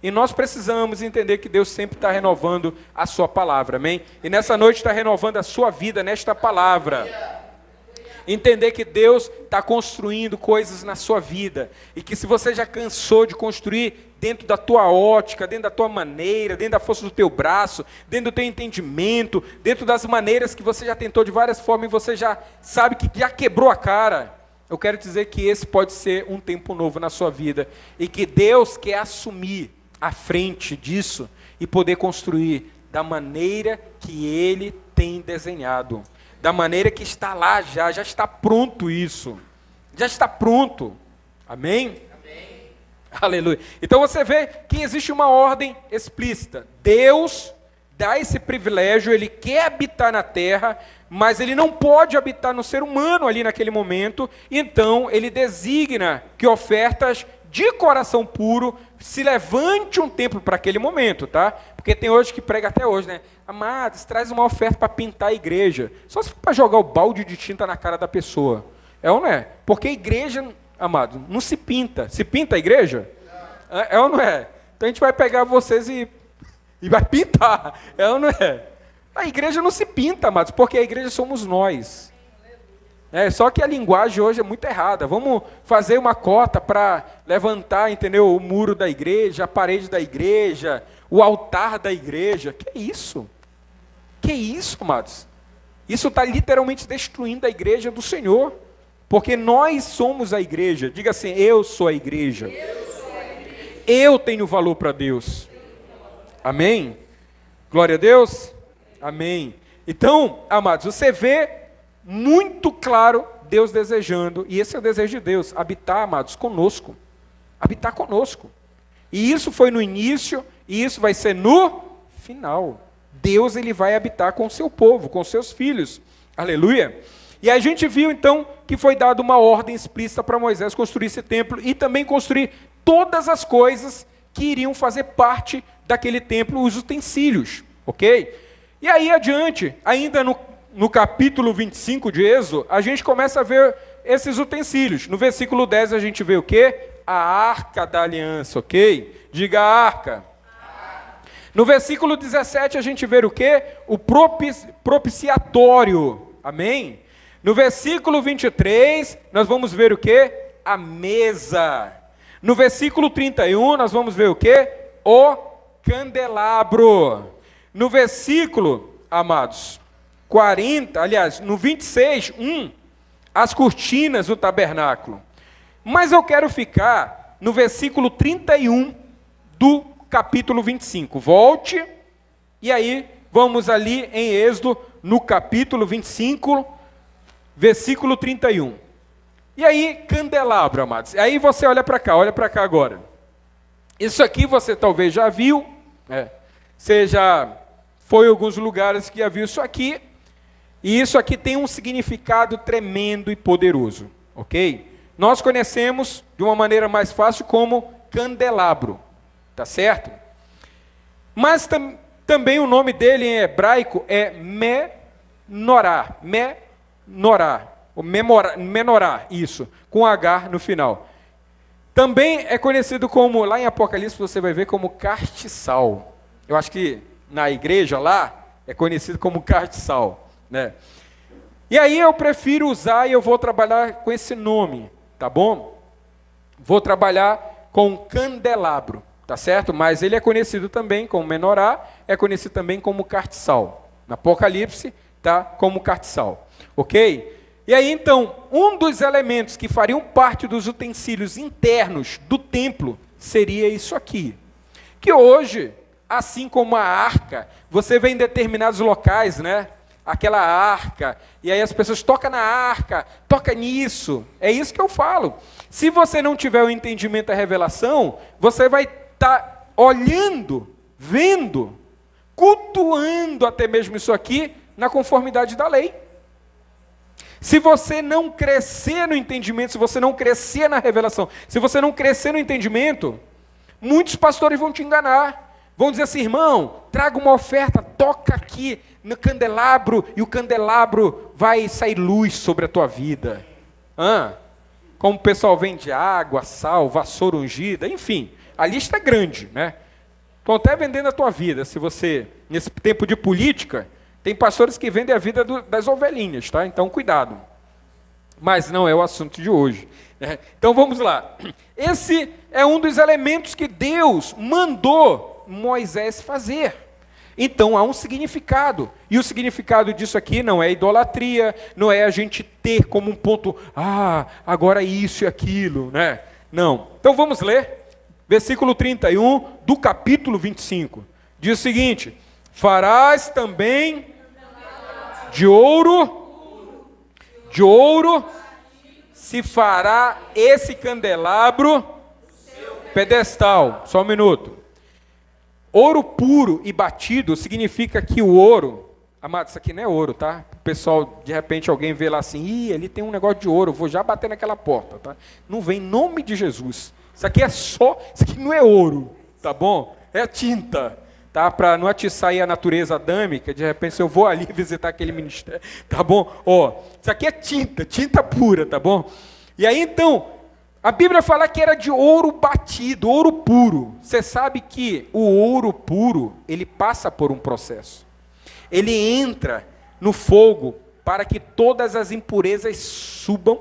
e nós precisamos entender que Deus sempre está renovando a sua palavra, amém? E nessa noite está renovando a sua vida nesta palavra. Entender que Deus está construindo coisas na sua vida, e que se você já cansou de construir dentro da tua ótica, dentro da tua maneira, dentro da força do teu braço, dentro do teu entendimento, dentro das maneiras que você já tentou de várias formas, e você já sabe que já quebrou a cara, eu quero dizer que esse pode ser um tempo novo na sua vida, e que Deus quer assumir a frente disso, e poder construir da maneira que Ele tem desenhado, da maneira que está lá já está pronto isso, já está pronto, amém? Amém? Aleluia. Então você vê que existe uma ordem explícita, Deus dá esse privilégio, Ele quer habitar na terra, mas Ele não pode habitar no ser humano ali naquele momento, então Ele designa que ofertas de coração puro se levante um templo para aquele momento, tá? Porque tem hoje que prega até hoje, né? Amados, traz uma oferta para pintar a igreja. Só se for para jogar o balde de tinta na cara da pessoa. É ou não é? Porque a igreja, amado, não se pinta. Se pinta a igreja? É ou não é? Então a gente vai pegar vocês e vai pintar. É ou não é? A igreja não se pinta, amados, porque a igreja somos nós. Só que a linguagem hoje é muito errada. Vamos fazer uma cota para levantar, entendeu? O muro da igreja, a parede da igreja, o altar da igreja. Que isso? Que isso, amados? Isso está literalmente destruindo a igreja do Senhor. Porque nós somos a igreja. Diga assim, eu sou a igreja. Eu tenho valor para Deus. Amém? Glória a Deus? Amém. Então, amados, você vê muito claro Deus desejando, e esse é o desejo de Deus, habitar, amados, conosco. Habitar conosco. E isso foi no início, e isso vai ser no final. Deus, ele vai habitar com o seu povo, com seus filhos. Aleluia. E a gente viu, então, que foi dada uma ordem explícita para Moisés construir esse templo e também construir todas as coisas que iriam fazer parte daquele templo, os utensílios, ok? E aí adiante, ainda no capítulo 25 de Êxodo, a gente começa a ver esses utensílios. No versículo 10 a gente vê o quê? A arca da aliança, ok? Diga a arca. No versículo 17 a gente vê o quê? O propiciatório, amém? No versículo 23 nós vamos ver o quê? A mesa. No versículo 31 nós vamos ver o quê? O candelabro. No versículo, amados, 40, aliás, no 26, as cortinas do tabernáculo. Mas eu quero ficar no versículo 31 do capítulo 25. Volte, e aí vamos ali em Êxodo, no capítulo 25, versículo 31. E aí, candelabro, amados. Aí você olha para cá agora. Isso aqui você talvez já viu, você já foi em alguns lugares que já viu isso aqui, e isso aqui tem um significado tremendo e poderoso, ok? Nós conhecemos de uma maneira mais fácil como candelabro, tá certo? Mas também o nome dele em hebraico é menorá, ou menorá, isso, com H no final. Também é conhecido como, lá em Apocalipse você vai ver como castiçal. Eu acho que na igreja lá é conhecido como castiçal, né? E aí eu prefiro usar e eu vou trabalhar com esse nome, tá bom? Vou trabalhar com candelabro, tá certo? Mas ele é conhecido também como menorá, é conhecido também como castiçal. Na Apocalipse, tá? Como castiçal, ok? E aí então, um dos elementos que fariam parte dos utensílios internos do templo seria isso aqui. Que hoje, assim como a arca, você vê em determinados locais, né? Aquela arca, e aí as pessoas tocam na arca, toca nisso. É isso que eu falo. Se você não tiver o entendimento da revelação, você vai estar olhando, vendo, cultuando até mesmo isso aqui na conformidade da lei. Se você não crescer no entendimento, se você não crescer na revelação, se você não crescer no entendimento, muitos pastores vão te enganar. Vão dizer assim, irmão, traga uma oferta, toca aqui no candelabro, e o candelabro vai sair luz sobre a tua vida. Como o pessoal vende água, sal, vassoura ungida, enfim, a lista é grande, né? Estão até vendendo a tua vida. Se você, nesse tempo de política, tem pastores que vendem a vida das ovelhinhas, tá? Então, cuidado. Mas não é o assunto de hoje, né? Então, vamos lá. Esse é um dos elementos que Deus mandou Moisés fazer. Então, há um significado. E o significado disso aqui não é idolatria, não é a gente ter como um ponto, agora isso e aquilo, né? Não. Então, vamos ler. Versículo 31 do capítulo 25. Diz o seguinte: farás também de ouro se fará esse candelabro pedestal. Só um minuto. Ouro puro e batido significa que o ouro, amado, isso aqui não é ouro, tá? O pessoal, de repente, alguém vê lá assim, ele tem um negócio de ouro, eu vou já bater naquela porta, tá? Não vem em nome de Jesus. Isso aqui não é ouro, tá bom? É tinta, tá? Para não atiçar aí a natureza adâmica, de repente eu vou ali visitar aquele ministério, tá bom? Ó, isso aqui é tinta pura, tá bom? E aí então, a Bíblia fala que era de ouro batido, ouro puro. Você sabe que o ouro puro, ele passa por um processo. Ele entra no fogo para que todas as impurezas subam,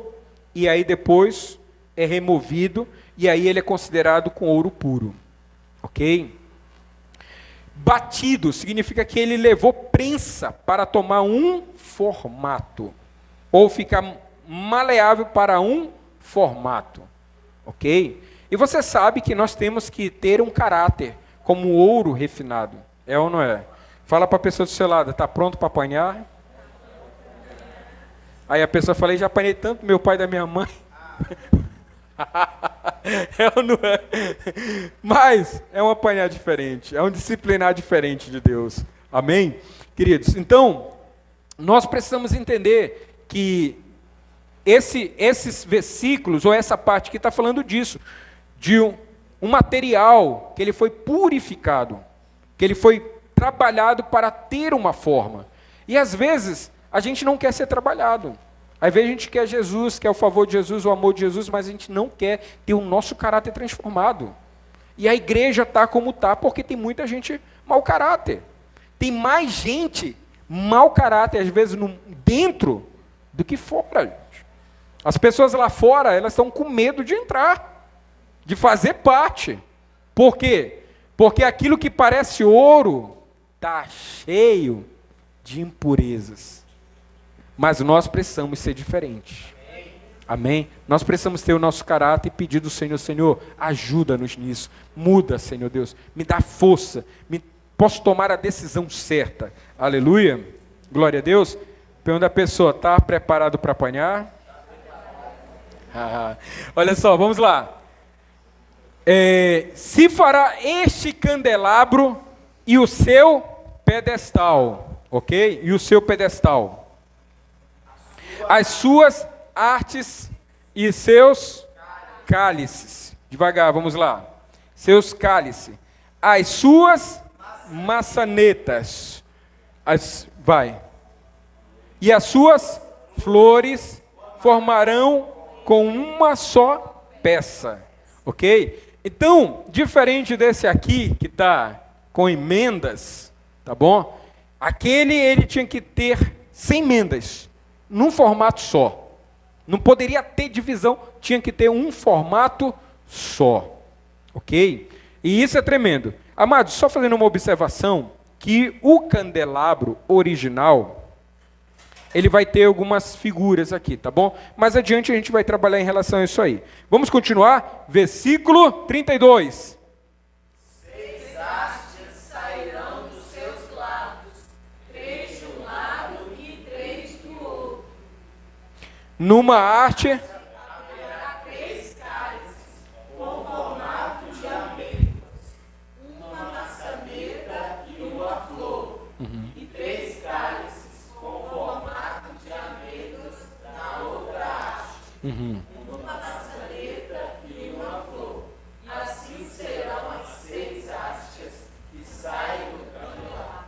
e aí depois é removido, e aí ele é considerado com ouro puro. Ok? Batido significa que ele levou prensa para tomar um formato, ou ficar maleável para um formato. Ok? E você sabe que nós temos que ter um caráter como ouro refinado. É ou não é? Fala para a pessoa do seu lado, está pronto para apanhar? Aí a pessoa fala, já apanhei tanto meu pai e da minha mãe. É ou não é? Mas é um apanhar diferente, é um disciplinar diferente de Deus. Amém? Queridos, então, nós precisamos entender que esses versículos, ou essa parte que está falando disso, de um material que ele foi purificado, que ele foi trabalhado para ter uma forma. E às vezes a gente não quer ser trabalhado. Às vezes a gente quer Jesus, quer o favor de Jesus, o amor de Jesus, mas a gente não quer ter o nosso caráter transformado. E a igreja está como está, porque tem muita gente mau caráter. Tem mais gente mau caráter, às vezes, dentro do que fora, gente. As pessoas lá fora, elas estão com medo de entrar, de fazer parte. Por quê? Porque aquilo que parece ouro está cheio de impurezas. Mas nós precisamos ser diferentes. Amém? Nós precisamos ter o nosso caráter e pedir do Senhor, Senhor, ajuda-nos nisso. Muda, Senhor Deus. Me dá força. Posso tomar a decisão certa. Aleluia. Glória a Deus. Pergunta a pessoa, está preparado para apanhar? Olha só, vamos lá. Se fará este candelabro e o seu pedestal, ok? E o seu pedestal. As suas hastes e seus cálices. Devagar, vamos lá. Seus cálices. As suas maçanetas. Vai. E as suas flores formarão com uma só peça. Ok? Então, diferente desse aqui, que está com emendas, tá bom? Ele tinha que ter 100 emendas, num formato só. Não poderia ter divisão, tinha que ter um formato só. Ok? E isso é tremendo. Amados, só fazendo uma observação, que o candelabro original, ele vai ter algumas figuras aqui, tá bom? Mais adiante a gente vai trabalhar em relação a isso aí. Vamos continuar? Versículo 32. 6 hastes sairão dos seus lados, 3 de um lado e 3 do outro. Numa haste, haverá 3 cálices, com formato de amêndoas, uma maçaneta e uma flor, e 3 cálices com formato de amêndoas na outra haste, uma maçaneta e uma flor. Assim serão as 6 hastes que saem do candelabro.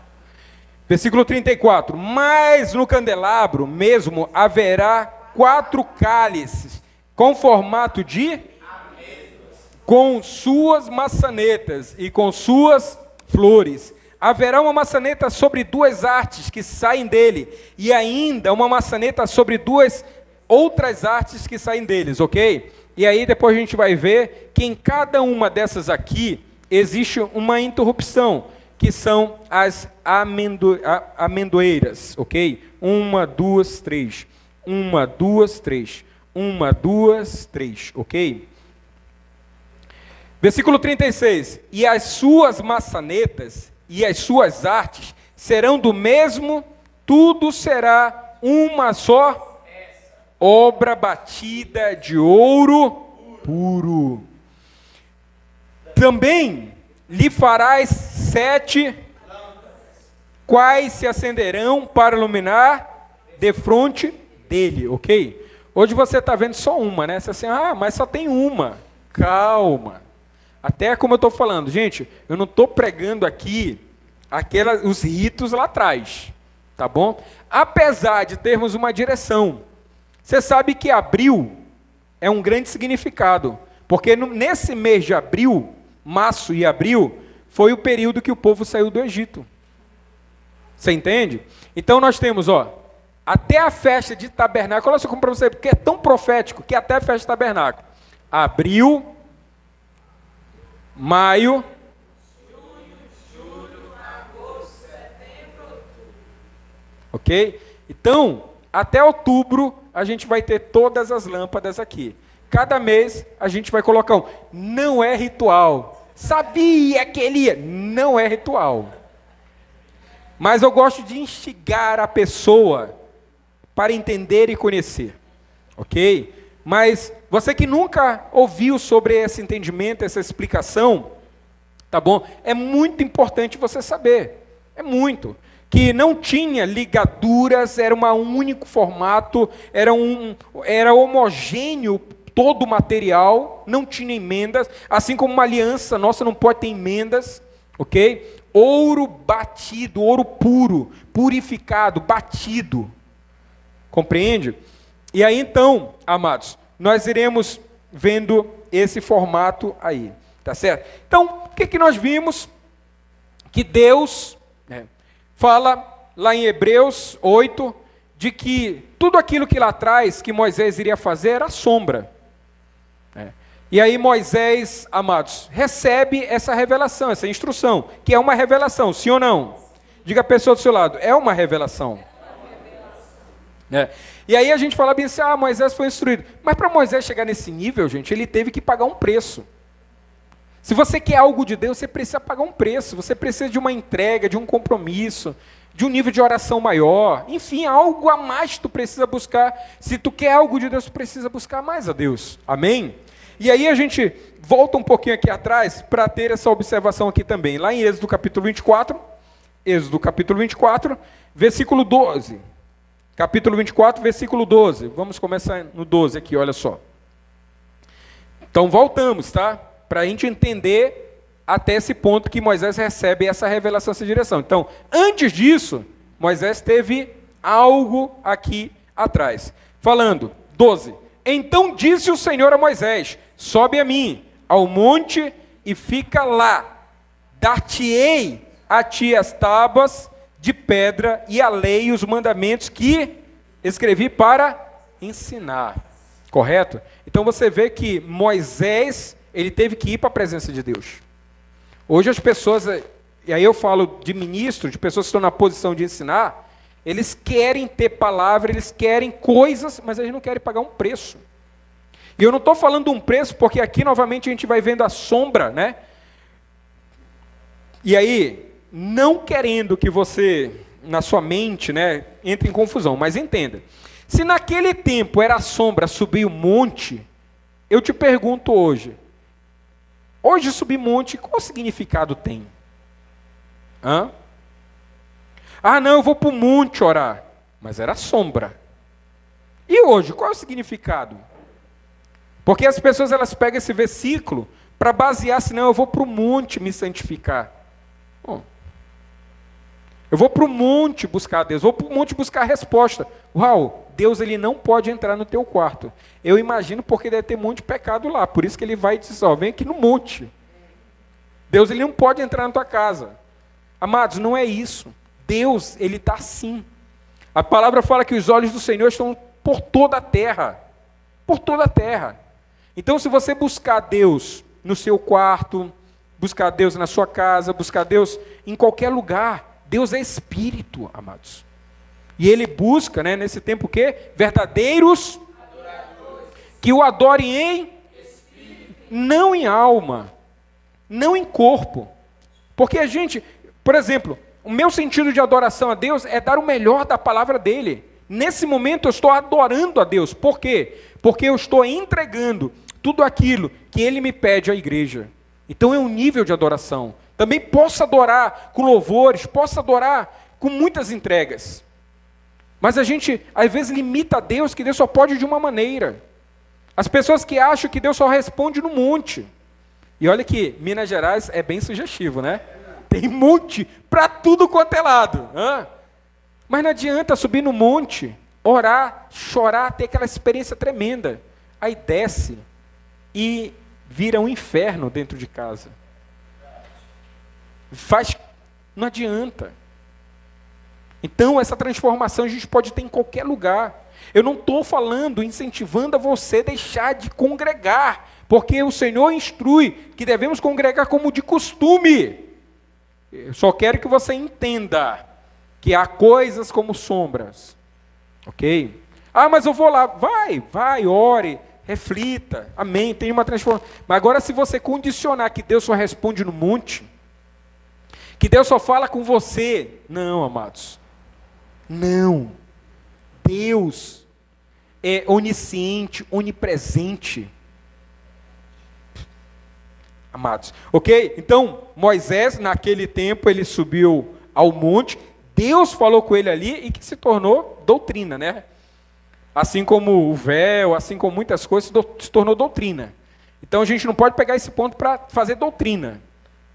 versículo 34. Mas no candelabro mesmo haverá 4 cálices, com formato de amêndoas, com suas maçanetas e com suas flores. Haverá uma maçaneta sobre 2 hastes que saem dele, e ainda uma maçaneta sobre 2 outras hastes que saem deles, ok? E aí depois a gente vai ver que em cada uma dessas aqui existe uma interrupção, que são as amendoeiras, ok? 1, 2, 3. 1, 2, 3. 1, 2, 3, ok? Versículo 36. E as suas maçanetas e as suas artes serão do mesmo, tudo será uma só obra batida de ouro puro. Também lhe farás 7 quais se acenderão para iluminar defronte dele, ok? Hoje você está vendo só uma, né? Você assim, mas só tem uma. Calma. Até como eu estou falando, gente, eu não estou pregando aqui os ritos lá atrás, tá bom? Apesar de termos uma direção, você sabe que abril é um grande significado, porque nesse mês de abril, março e abril, foi o período que o povo saiu do Egito. Você entende? Então nós temos, até a festa de tabernáculo, olha só como para você, porque é tão profético que até a festa de tabernáculo. Abril, maio, ok? Então, até outubro, a gente vai ter todas as lâmpadas aqui. Cada mês, a gente vai colocar um. Não é ritual. Sabia que ele ia. Não é ritual. Mas eu gosto de instigar a pessoa para entender e conhecer. Ok? Mas você que nunca ouviu sobre esse entendimento, essa explicação, tá bom? É muito importante você saber. É muito. Que não tinha ligaduras, era um único formato, era homogêneo todo o material, não tinha emendas, assim como uma aliança nossa não pode ter emendas, ok? Ouro batido, ouro puro, purificado, batido, compreende? E aí então, amados, nós iremos vendo esse formato aí, tá certo? Então, o que nós vimos? Que Deus fala lá em Hebreus 8, de que tudo aquilo que lá atrás, que Moisés iria fazer, era sombra. E aí Moisés, amados, recebe essa revelação, essa instrução, que é uma revelação, sim ou não? Diga a pessoa do seu lado, é uma revelação. E aí a gente fala bem assim, Moisés foi instruído. Mas para Moisés chegar nesse nível, gente, ele teve que pagar um preço. Se você quer algo de Deus, você precisa pagar um preço, você precisa de uma entrega, de um compromisso, de um nível de oração maior, enfim, algo a mais tu precisa buscar. Se tu quer algo de Deus, tu precisa buscar mais a Deus, amém? E aí a gente volta um pouquinho aqui atrás, para ter essa observação aqui também, lá em Êxodo capítulo 24, versículo 12, capítulo 24, versículo 12, vamos começar no 12 aqui, olha só. Então voltamos, tá? Para a gente entender até esse ponto que Moisés recebe essa revelação, essa direção. Então, antes disso, Moisés teve algo aqui atrás. Falando, 12. Então disse o Senhor a Moisés, sobe a mim, ao monte, e fica lá. Dar-te-ei a ti as tábuas de pedra e a lei e os mandamentos que escrevi para ensinar. Correto? Então você vê que Moisés, ele teve que ir para a presença de Deus. Hoje as pessoas, e aí eu falo de ministros, de pessoas que estão na posição de ensinar, eles querem ter palavra, eles querem coisas, mas eles não querem pagar um preço. E eu não estou falando de um preço, porque aqui novamente a gente vai vendo a sombra, né? E aí, não querendo que você, na sua mente, né, entre em confusão, mas entenda. Se naquele tempo era a sombra subir o monte, eu te pergunto hoje subir monte, qual significado tem? Não, eu vou para o monte orar, mas era sombra. E hoje, qual é o significado? Porque as pessoas elas pegam esse versículo para basear, senão eu vou para o monte me santificar. Eu vou para o monte buscar Deus, vou para o monte buscar a resposta. Uau, Deus ele não pode entrar no teu quarto. Eu imagino porque deve ter um monte de pecado lá, por isso que ele vai dizer, vem aqui no monte. Deus ele não pode entrar na tua casa. Amados, não é isso. Deus, ele está assim. A palavra fala que os olhos do Senhor estão por toda a terra. Por toda a terra. Então, se você buscar Deus no seu quarto, buscar Deus na sua casa, buscar Deus em qualquer lugar, Deus é espírito, amados. E ele busca, né, nesse tempo o quê? Verdadeiros adoradores, que o adorem em espírito, não em alma, não em corpo. Porque a gente, por exemplo, o meu sentido de adoração a Deus é dar o melhor da palavra dele. Nesse momento eu estou adorando a Deus. Por quê? Porque eu estou entregando tudo aquilo que ele me pede à igreja. Então é um nível de adoração. Também posso adorar com louvores, posso adorar com muitas entregas. Mas a gente, às vezes, limita a Deus, que Deus só pode de uma maneira. As pessoas que acham que Deus só responde no monte. E olha que Minas Gerais é bem sugestivo, né? tem monte para tudo quanto é lado. Mas não adianta subir no monte, orar, chorar, ter aquela experiência tremenda. Aí desce e vira um inferno dentro de casa. Não adianta. Então, essa transformação a gente pode ter em qualquer lugar. Eu não estou falando, incentivando a você deixar de congregar, porque o Senhor instrui que devemos congregar como de costume. Eu só quero que você entenda que há coisas como sombras, ok? Mas eu vou lá, vai, ore, reflita, amém, tem uma transformação. Mas agora se você condicionar que Deus só responde no monte, que Deus só fala com você, não, amados, não. Deus é onisciente, onipresente, amados, ok? Então, Moisés, naquele tempo, ele subiu ao monte, Deus falou com ele ali e que se tornou doutrina, né? Assim como o véu, assim como muitas coisas, se tornou doutrina. Então, a gente não pode pegar esse ponto para fazer doutrina,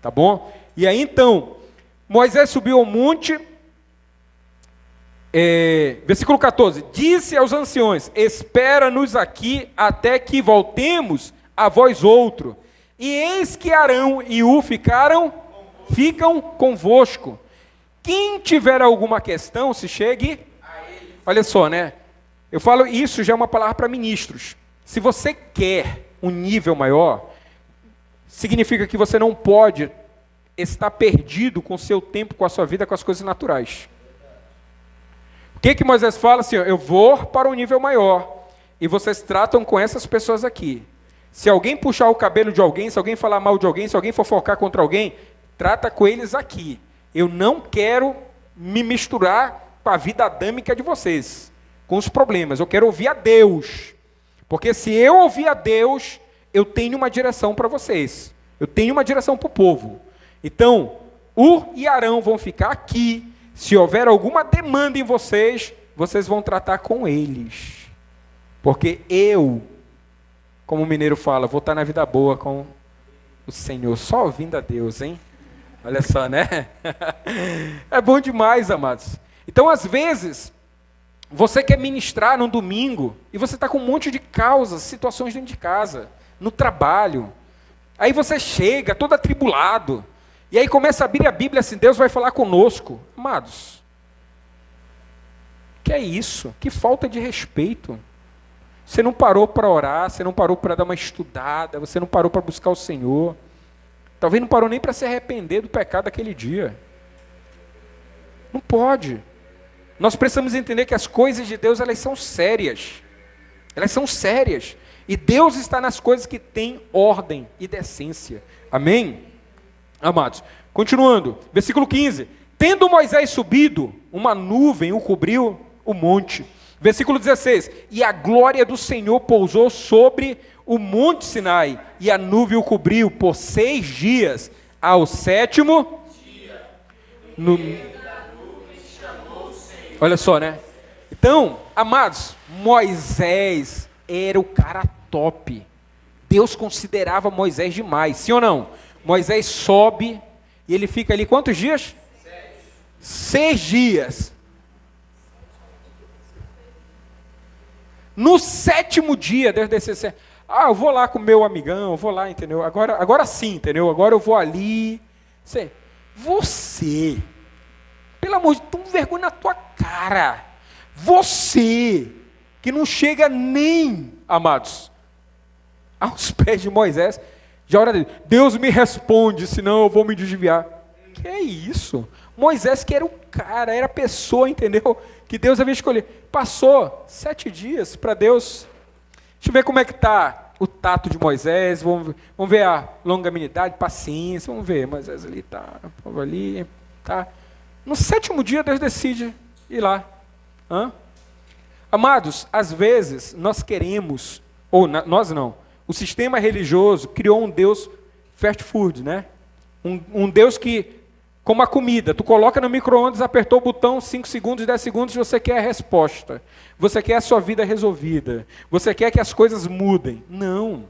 tá bom? E aí, então, Moisés subiu ao monte, versículo 14, disse aos anciões, espera-nos aqui até que voltemos a vós outro. E eis que Arão e Ur ficam convosco. Quem tiver alguma questão, se chegue a ele. Olha só, né? Eu falo, isso já é uma palavra para ministros. Se você quer um nível maior, significa que você não pode estar perdido com o seu tempo, com a sua vida, com as coisas naturais. O que Moisés fala assim, eu vou para um nível maior, e vocês tratam com essas pessoas aqui. Se alguém puxar o cabelo de alguém, se alguém falar mal de alguém, se alguém fofocar contra alguém, trata com eles aqui. Eu não quero me misturar com a vida adâmica de vocês, com os problemas. Eu quero ouvir a Deus. Porque se eu ouvir a Deus, eu tenho uma direção para vocês. Eu tenho uma direção para o povo. Então, Ur e Arão vão ficar aqui. Se houver alguma demanda em vocês, vocês vão tratar com eles. Porque eu, como o mineiro fala, vou estar na vida boa com o Senhor. Só ouvindo a Deus, hein? Olha só, né? É bom demais, amados. Então, às vezes, você quer ministrar num domingo e você está com um monte de causas, situações dentro de casa, no trabalho. Aí você chega todo atribulado. E aí começa a abrir a Bíblia assim, Deus vai falar conosco. Amados, que é isso? Que falta de respeito. Você não parou para orar, você não parou para dar uma estudada, você não parou para buscar o Senhor. Talvez não parou nem para se arrepender do pecado daquele dia. Não pode. Nós precisamos entender que as coisas de Deus, elas são sérias. Elas são sérias. E Deus está nas coisas que têm ordem e decência. Amém? Amados, continuando, versículo 15, tendo Moisés subido, uma nuvem o cobriu o monte. Versículo 16, e a glória do Senhor pousou sobre o monte Sinai, e a nuvem o cobriu por 6 dias, ao 7º dia, olha só, né? Então, amados, Moisés era o cara top, Deus considerava Moisés demais, sim ou não? Moisés sobe e ele fica ali quantos dias? 6 dias. No 7º dia, Deus desceu. Eu vou lá com o meu amigão, eu vou lá, entendeu? Agora sim, entendeu? Agora eu vou ali. Você, pelo amor de Deus, toma vergonha na tua cara. Você, que não chega nem, amados, aos pés de Moisés, já ora dele, Deus me responde, senão eu vou me desviar. Que é isso? Moisés que era o cara, era a pessoa, entendeu? Que Deus havia escolhido. Passou 7 dias para Deus. Deixa eu ver como é que está o tato de Moisés, vamos ver a longanimidade, paciência, vamos ver, Moisés ali tá. No 7º dia Deus decide ir lá. Amados, às vezes nós queremos, nós não, o sistema religioso criou um Deus fast food, né? Um Deus que, como a comida, tu coloca no micro-ondas, apertou o botão, 5 segundos, 10 segundos, você quer a resposta. Você quer a sua vida resolvida. Você quer que as coisas mudem. Não.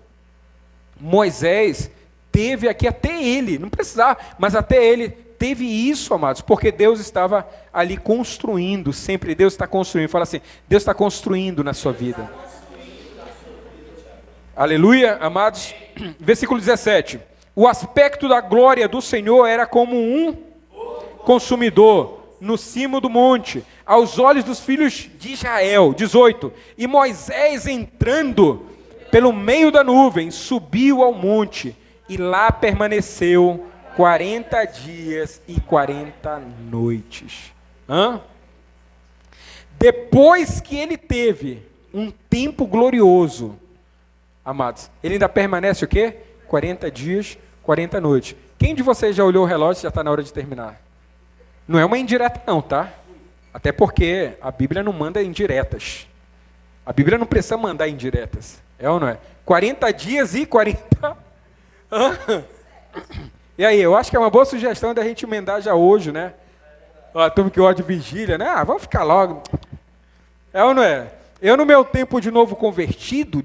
Moisés teve aqui até ele, não precisava, mas até ele teve isso, amados, porque Deus estava ali construindo, sempre Deus está construindo. Fala assim, Deus está construindo na sua vida. Aleluia, amados. Versículo 17. O aspecto da glória do Senhor era como um consumidor no cimo do monte, aos olhos dos filhos de Israel. 18. E Moisés, entrando pelo meio da nuvem, subiu ao monte, e lá permaneceu 40 dias e 40 noites. Depois que ele teve um tempo glorioso, amados, ele ainda permanece o quê? 40 dias, 40 noites. Quem de vocês já olhou o relógio e já está na hora de terminar? Não é uma indireta não, tá? Até porque a Bíblia não manda indiretas. A Bíblia não precisa mandar indiretas. É ou não é? 40 dias e 40... E aí, eu acho que é uma boa sugestão da gente emendar já hoje, né? A turma que gosta de vigília, né? Vamos ficar logo. É ou não é? Eu, no meu tempo de novo convertido,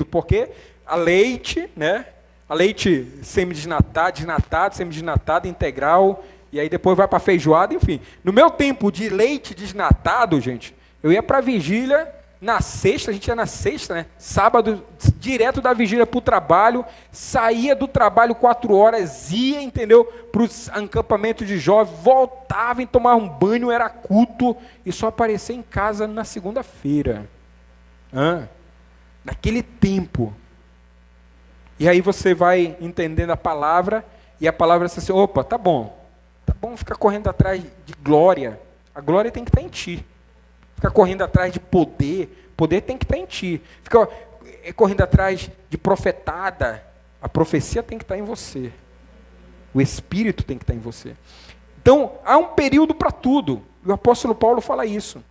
porque a leite, né? A leite desnatado, semi-desnatado, integral, e aí depois vai para feijoada, enfim. No meu tempo de leite desnatado, gente, eu ia para a vigília na sexta, a gente ia na sexta, né? Sábado, direto da vigília para o trabalho, saía do trabalho 4 horas, ia, entendeu? Para os acampamentos de jovens, voltava e tomava um banho, era culto, e só aparecia em casa na segunda-feira. Naquele tempo. E aí você vai entendendo a palavra, e a palavra diz assim, opa, tá bom ficar correndo atrás de glória, a glória tem que estar em ti. Ficar correndo atrás de poder tem que estar em ti. Ficar correndo atrás de profetada, a profecia tem que estar em você. O Espírito tem que estar em você. Então, há um período para tudo. E o apóstolo Paulo fala isso.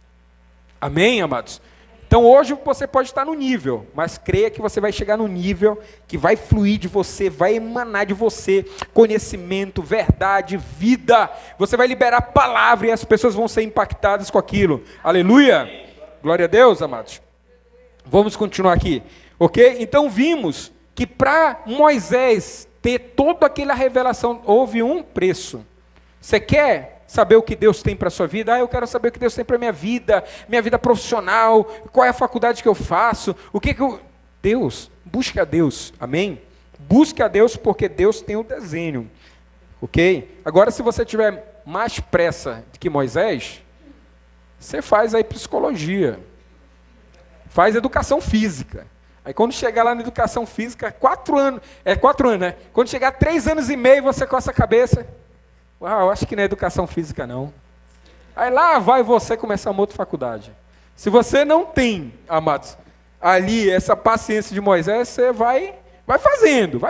Amém, amados? Então, hoje você pode estar no nível, mas creia que você vai chegar no nível que vai fluir de você, vai emanar de você conhecimento, verdade, vida. Você vai liberar a palavra e as pessoas vão ser impactadas com aquilo. Aleluia! Glória a Deus, amados. Vamos continuar aqui, ok? Então, vimos que para Moisés ter toda aquela revelação, houve um preço. Você quer saber o que Deus tem para a sua vida? Eu quero saber o que Deus tem para a minha vida profissional, qual é a faculdade que eu faço, o que eu... Deus, busque a Deus, amém? Busque a Deus porque Deus tem o desenho, ok? Agora, se você tiver mais pressa do que Moisés, você faz aí psicologia, faz educação física. Aí quando chegar lá na educação física, 4 anos, né? Quando chegar 3 anos e meio, você coça a cabeça... eu acho que não é educação física, não. Aí lá vai você começar uma outra faculdade. Se você não tem, amados, ali essa paciência de Moisés, você vai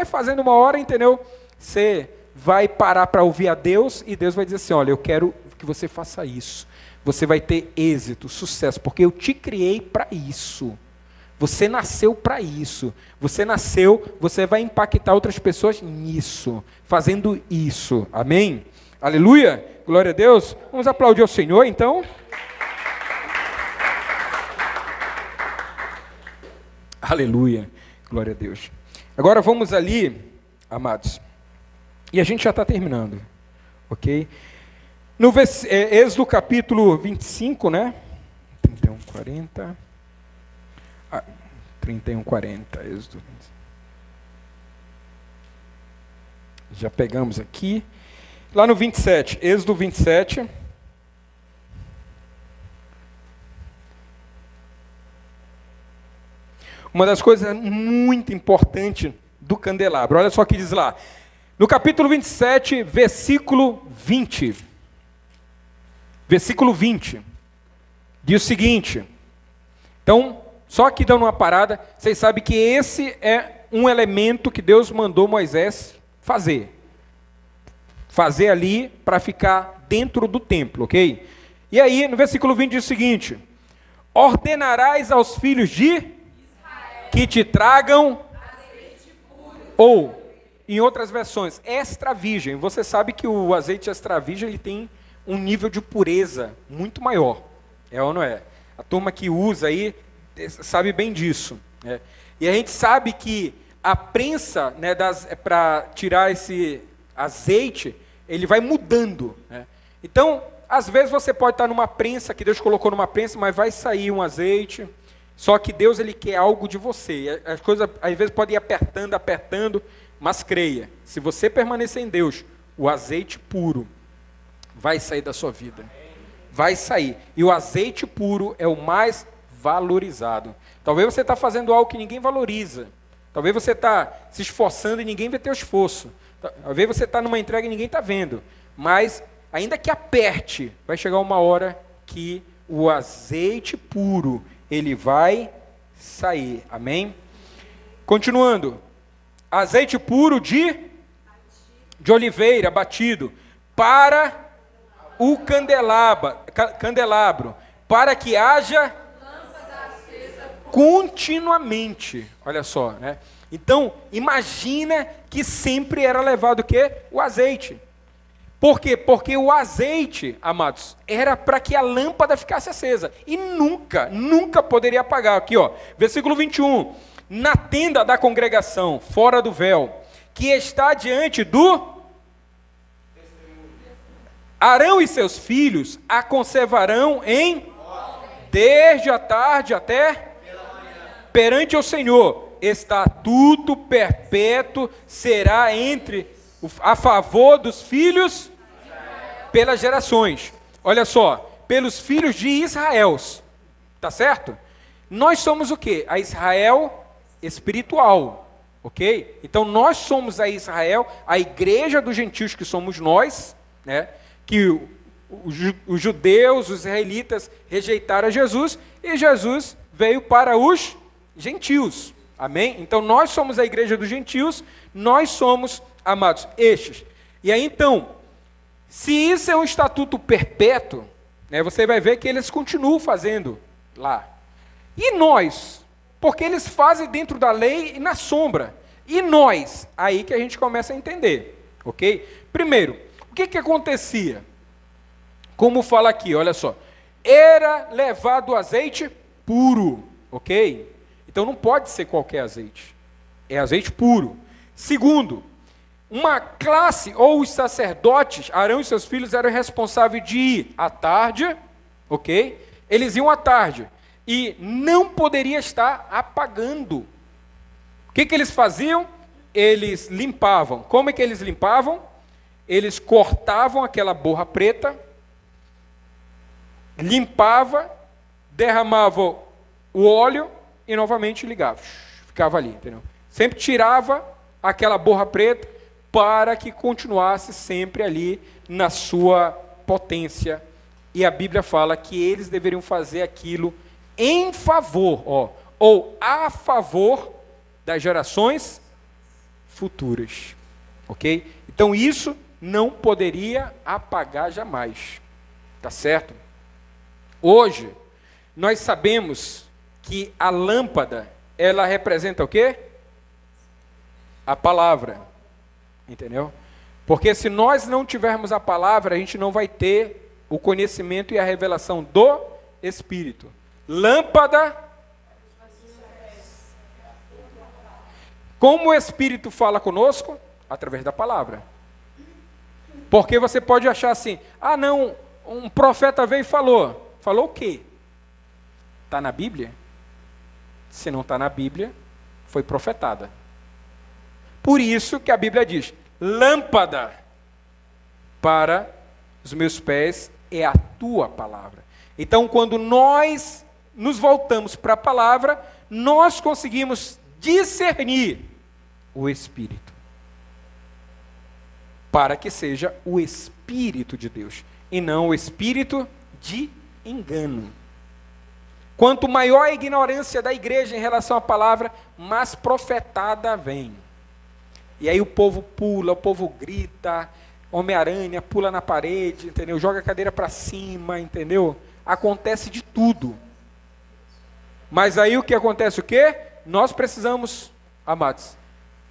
fazendo uma hora, entendeu? Você vai parar para ouvir a Deus e Deus vai dizer assim, olha, eu quero que você faça isso. Você vai ter êxito, sucesso, porque eu te criei para isso. Você nasceu para isso. Você vai impactar outras pessoas nisso, fazendo isso. Amém? Aleluia, glória a Deus. Vamos aplaudir ao Senhor, então. Aleluia, glória a Deus. Agora vamos ali, amados, e a gente já está terminando, ok? No Êxodo capítulo 25, né? 31, 40. 31, 40, Êxodo. Já pegamos aqui. Lá no 27, Êxodo 27. Uma das coisas muito importantes do candelabro. Olha só o que diz lá. No capítulo 27, versículo 20. Versículo 20. Diz o seguinte. Então, só que dando uma parada, vocês sabem que esse é um elemento que Deus mandou Moisés fazer. Fazer ali para ficar dentro do templo, ok? E aí, no versículo 20 diz o seguinte: ordenarás aos filhos de Israel que te tragam azeite puro. Ou, em outras versões, extra virgem. Você sabe que o azeite extra virgem ele tem um nível de pureza muito maior. É ou não é? A turma que usa aí sabe bem disso. Né? E a gente sabe que a prensa, né, para tirar esse azeite, ele vai mudando, né? Então, às vezes você pode estar numa prensa, que Deus colocou numa prensa, mas vai sair um azeite, só que Deus ele quer algo de você. As coisas às vezes podem ir apertando, mas creia, se você permanecer em Deus, o azeite puro vai sair da sua vida. Vai sair. E o azeite puro é o mais valorizado. Talvez você está fazendo algo que ninguém valoriza. Talvez você está se esforçando e ninguém vê teu esforço. Talvez você está numa entrega e ninguém está vendo. Mas, ainda que aperte, vai chegar uma hora que o azeite puro, ele vai sair. Amém? Continuando. Azeite puro de oliveira, batido, para o candelabro, para que haja continuamente. Olha só, né? Então, imagina que sempre era levado o quê? O azeite. Por quê? Porque o azeite, amados, era para que a lâmpada ficasse acesa. E nunca poderia apagar. Aqui, ó, versículo 21. Na tenda da congregação, fora do véu, que está diante do Arão e seus filhos a conservarão desde a tarde até perante o Senhor. Estatuto perpétuo será a favor dos filhos pelas gerações. Olha só, pelos filhos de Israel. Tá certo? Nós somos o quê? A Israel espiritual. Ok? Então nós somos a Israel, a igreja dos gentios que somos nós, né? Que os judeus, os israelitas rejeitaram Jesus e Jesus veio para os gentios. Amém? Então nós somos a igreja dos gentios, nós somos, amados, estes. E aí então, se isso é um estatuto perpétuo, né, você vai ver que eles continuam fazendo lá. E nós? Porque eles fazem dentro da lei e na sombra. E nós? Aí que a gente começa a entender. Ok? Primeiro, o que acontecia? Como fala aqui, olha só. Era levado azeite puro, ok? Então não pode ser qualquer azeite. É azeite puro. Segundo, uma classe, ou os sacerdotes, Arão e seus filhos eram responsáveis de ir à tarde, ok? Eles iam à tarde. E não poderia estar apagando. O que eles faziam? Eles limpavam. Como é que eles limpavam? Eles cortavam aquela borra preta, limpava, derramava o óleo e novamente ligava. Ficava ali, entendeu? Sempre tirava aquela borra preta para que continuasse sempre ali na sua potência. E a Bíblia fala que eles deveriam fazer aquilo em favor, ou a favor das gerações futuras. Ok? Então isso não poderia apagar jamais. Tá certo? Hoje, nós sabemos que a lâmpada, ela representa o quê? A palavra. Entendeu? Porque se nós não tivermos a palavra, a gente não vai ter o conhecimento e a revelação do Espírito. Lâmpada. Como o Espírito fala conosco? Através da palavra. Porque você pode achar assim, ah não, um profeta veio e falou. Falou o quê? Está na Bíblia? Se não está na Bíblia, foi profetada. Por isso que a Bíblia diz, lâmpada para os meus pés é a tua palavra. Então, quando nós nos voltamos para a palavra, nós conseguimos discernir o Espírito. Para que seja o Espírito de Deus, e não o espírito de engano. Quanto maior a ignorância da igreja em relação à palavra, mais profetada vem. E aí o povo pula, o povo grita, Homem-Aranha pula na parede, entendeu? Joga a cadeira para cima, entendeu? Acontece de tudo. Mas aí o que acontece o quê? Nós precisamos, amados,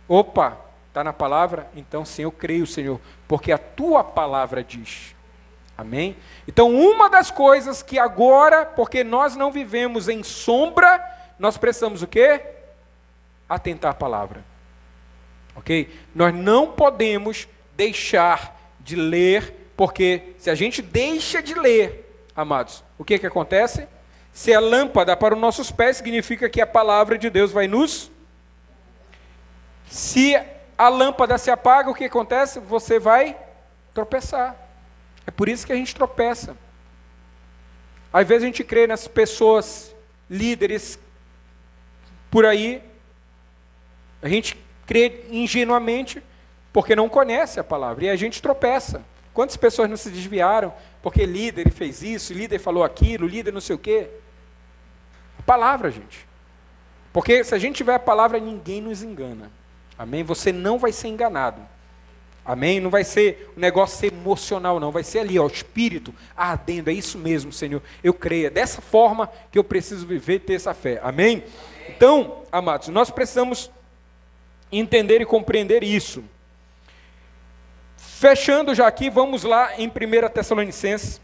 opa, está na palavra? Então sim, eu creio, Senhor, porque a tua palavra diz. Amém? Então uma das coisas que agora, porque nós não vivemos em sombra, nós precisamos o quê? Atentar à palavra. Ok? Nós não podemos deixar de ler, porque se a gente deixa de ler, amados, o que acontece? Se a lâmpada para os nossos pés, significa que a palavra de Deus vai nos... Se a lâmpada se apaga, o que acontece? Você vai tropeçar. É por isso que a gente tropeça. Às vezes a gente crê nas pessoas, líderes, por aí, a gente crê ingenuamente, porque não conhece a palavra, e a gente tropeça. Quantas pessoas não se desviaram, porque líder fez isso, líder falou aquilo, líder não sei o quê? A palavra, gente. Porque se a gente tiver a palavra, ninguém nos engana. Amém? Você não vai ser enganado. Amém? Não vai ser um negócio emocional, não. Vai ser ali, ó, o espírito ardendo. É isso mesmo, Senhor. Eu creio. É dessa forma que eu preciso viver e ter essa fé. Amém? Amém? Então, amados, nós precisamos entender e compreender isso. Fechando já aqui, vamos lá em 1 Tessalonicenses.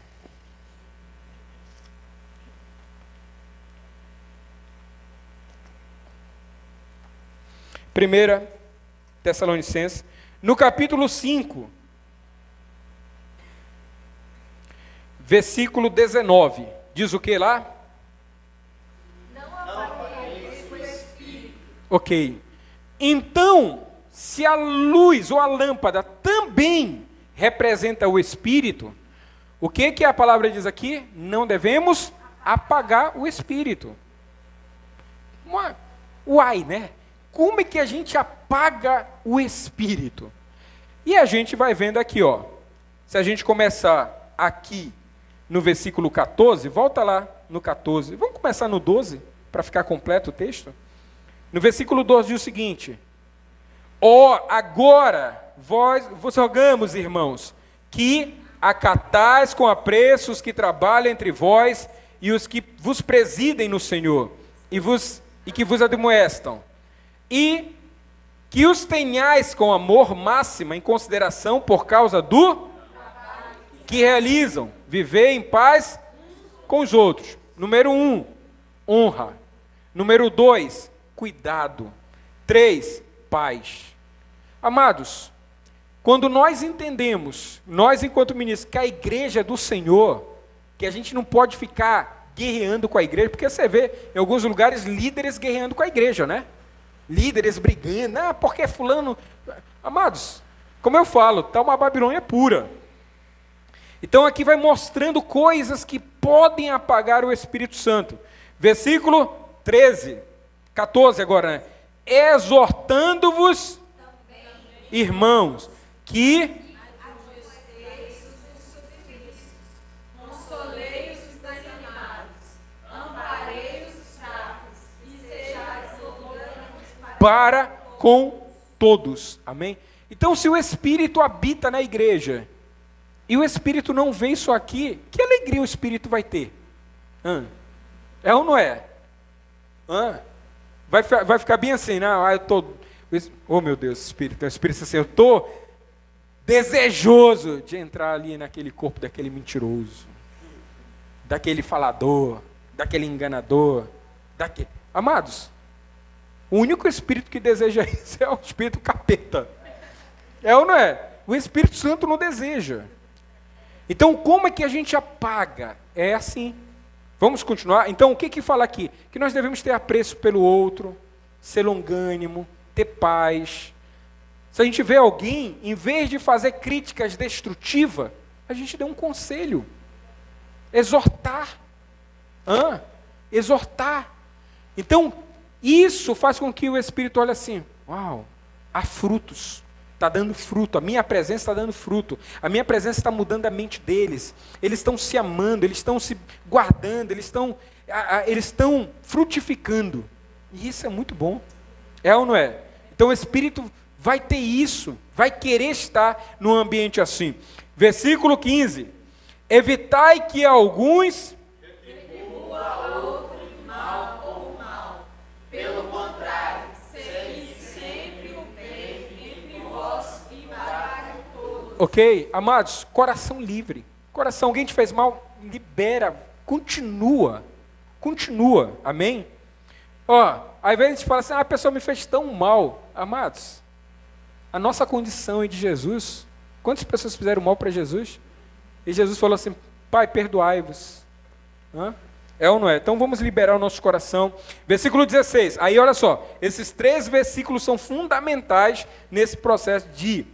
Primeira Tessalonicenses, no capítulo 5, versículo 19, diz o que lá? Não apagueis o Espírito. Ok. Então, se a luz ou a lâmpada também representa o Espírito, o que a palavra diz aqui? Não devemos apagar o Espírito. Uai, né? Como é que a gente apaga o Espírito? E a gente vai vendo aqui, ó. Se a gente começar aqui no versículo 14, volta lá no 14. Vamos começar no 12, para ficar completo o texto? No versículo 12 diz o seguinte: agora vos rogamos, irmãos, que acatais com apreço os que trabalham entre vós e os que vos presidem no Senhor, e que vos admoestam, e que os tenhais com amor máximo em consideração por causa do que realizam, viver em paz com os outros. Número 1, honra. Número 2, cuidado. 3, paz. Amados, quando nós entendemos, nós enquanto ministros, que a igreja é do Senhor, que a gente não pode ficar guerreando com a igreja, porque você vê em alguns lugares líderes guerreando com a igreja, né? Líderes brigando, porque fulano... Amados, como eu falo, está uma Babilônia pura. Então aqui vai mostrando coisas que podem apagar o Espírito Santo. Versículo 13, 14 agora, né? Exortando-vos, irmãos, que... para com todos, amém? Então, se o Espírito habita na igreja, e o Espírito não vê isso aqui, que alegria o Espírito vai ter? É ou não é? Vai ficar bem assim, não? Eu estou... Oh, meu Deus, Espírito assim, eu estou desejoso de entrar ali naquele corpo daquele mentiroso, daquele falador, daquele enganador, daquele... Amados, o único espírito que deseja isso é o espírito capeta. É ou não é? O Espírito Santo não deseja. Então, como é que a gente apaga? É assim. Vamos continuar? Então, o que fala aqui? Que nós devemos ter apreço pelo outro, ser longânimo, ter paz. Se a gente vê alguém, em vez de fazer críticas destrutivas, a gente dá um conselho. Exortar. Exortar. Então, isso faz com que o Espírito olhe assim, uau, há frutos, está dando fruto, a minha presença está dando fruto, a minha presença está mudando a mente deles, eles estão se amando, eles estão se guardando, eles estão frutificando, e isso é muito bom, é ou não é? Então o Espírito vai ter isso, vai querer estar num ambiente assim. Versículo 15, evitai que alguns... Pelo contrário, seguir sempre o bem entre vós e para todos. Ok? Amados, coração livre. Coração, alguém te fez mal, libera, continua. Amém? Às vezes a gente fala assim, a pessoa me fez tão mal. Amados, a nossa condição é de Jesus. Quantas pessoas fizeram mal para Jesus? E Jesus falou assim, Pai, perdoai-vos. É ou não é? Então vamos liberar o nosso coração. Versículo 16. Aí olha só, esses 3 versículos são fundamentais nesse processo de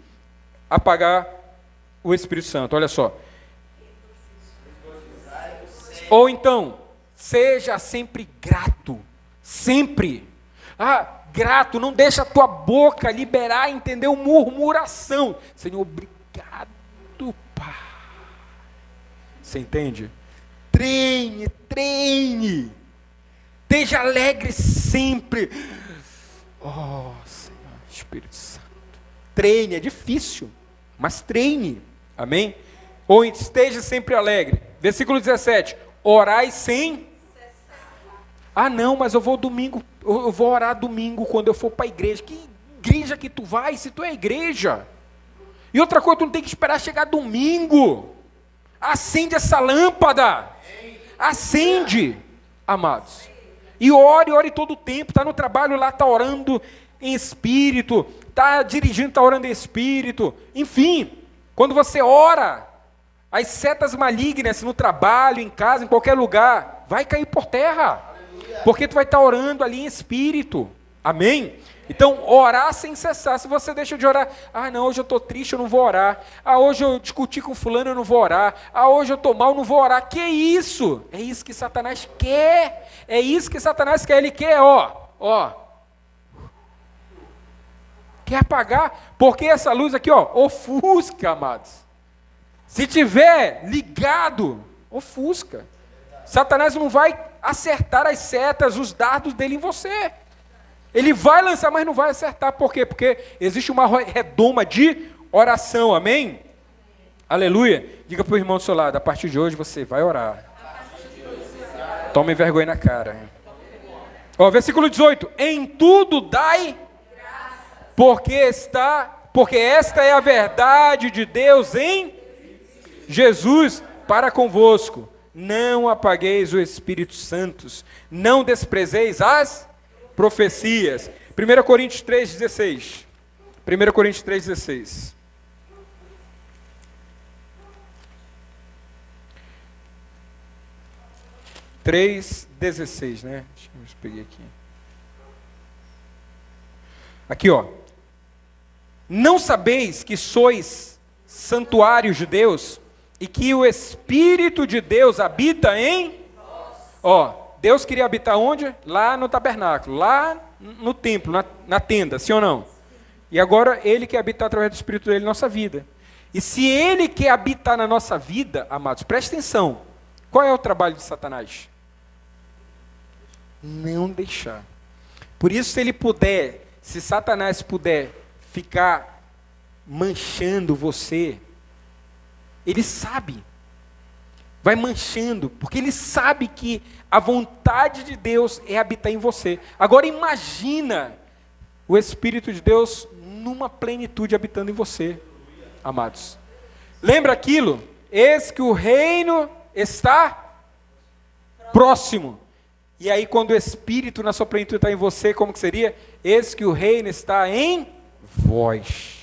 apagar o Espírito Santo. Olha só. Ou então, seja sempre grato. Sempre. Grato, não deixa a tua boca liberar, entendeu? Murmuração. Senhor, obrigado, Pai. Você entende? Treine. Esteja alegre sempre. Oh, Senhor, Espírito Santo. Treine, é difícil, mas treine. Amém? Ou esteja sempre alegre. Versículo 17. Orai sem cessar. Não, mas eu vou domingo, eu vou orar domingo quando eu for para a igreja. Que igreja que tu vai, se tu é igreja? E outra coisa, tu não tem que esperar chegar domingo. Acende essa lâmpada. Acende, amados. E ore todo o tempo. Está no trabalho lá, está orando em espírito. Está dirigindo, está orando em espírito. Enfim, quando você ora, as setas malignas no trabalho, em casa, em qualquer lugar, vai cair por terra. Porque tu vai estar orando ali em espírito. Amém? Então, orar sem cessar. Se você deixa de orar, não, hoje eu estou triste, eu não vou orar. Hoje eu discuti com fulano, eu não vou orar. Hoje eu estou mal, eu não vou orar. Que isso? É isso que Satanás quer. É isso que Satanás quer. Ele quer, quer apagar. Porque essa luz aqui, ofusca, amados. Se tiver ligado, ofusca. Satanás não vai acertar as setas, os dardos dele em você. Ele vai lançar, mas não vai acertar. Por quê? Porque existe uma redoma de oração. Amém? Aleluia. Diga para o irmão do seu lado, a partir de hoje você vai orar. Tome vergonha na cara. Versículo 18. Em tudo dai porque esta é a verdade de Deus em Jesus para convosco. Não apagueis o Espírito Santo, não desprezeis as profecias. 1 Coríntios 3,16. 1 Coríntios 3,16. Três 16, né? Deixa eu ver se eu peguei aqui. Aqui, Não sabeis que sois santuários de Deus e que o Espírito de Deus habita em vós. Deus queria habitar onde? Lá no tabernáculo, lá no templo, na tenda, sim ou não? E agora Ele quer habitar através do Espírito dele na nossa vida. E se Ele quer habitar na nossa vida, amados, preste atenção. Qual é o trabalho de Satanás? Não deixar. Por isso, se Satanás puder ficar manchando você, ele sabe. Vai manchando, porque ele sabe que a vontade de Deus é habitar em você. Agora imagina o Espírito de Deus numa plenitude habitando em você, amados. Lembra aquilo? Eis que o reino está próximo. E aí quando o Espírito na sua plenitude está em você, como que seria? Eis que o reino está em vós.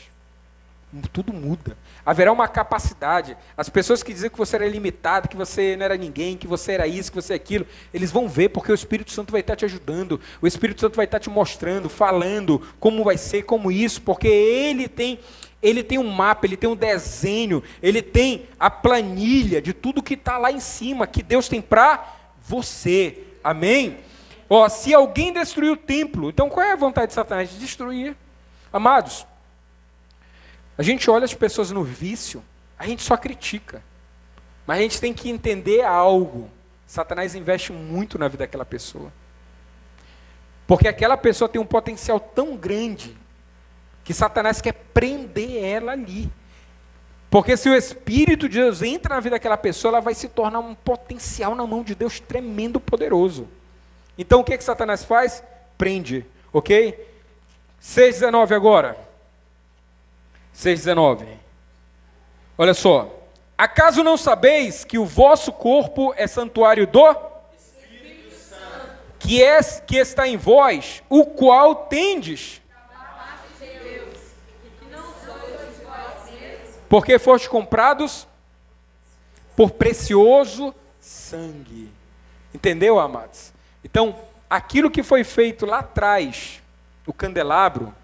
Tudo muda. Haverá uma capacidade. As pessoas que diziam que você era limitado, que você não era ninguém, que você era isso, que você é aquilo, eles vão ver, porque o Espírito Santo vai estar te ajudando, o Espírito Santo vai estar te mostrando, falando como vai ser, como isso, porque ele tem um mapa, ele tem um desenho, ele tem a planilha de tudo que está lá em cima, que Deus tem para você. Amém? Se alguém destruir o templo, então qual é a vontade de Satanás? De destruir. Amados, a gente olha as pessoas no vício, a gente só critica. Mas a gente tem que entender algo. Satanás investe muito na vida daquela pessoa. Porque aquela pessoa tem um potencial tão grande que Satanás quer prender ela ali. Porque se o Espírito de Deus entra na vida daquela pessoa, ela vai se tornar um potencial na mão de Deus tremendo, poderoso. Então o que Satanás faz? Prende, ok? 6,19 agora. 6,19. Olha só. Acaso não sabeis que o vosso corpo é santuário do Espírito Santo, que está em vós, o qual tendes da parte de Deus, e que não sois de vós mesmos, Porque foste comprados por precioso sangue. Entendeu, amados? Então, aquilo que foi feito lá atrás, o candelabro,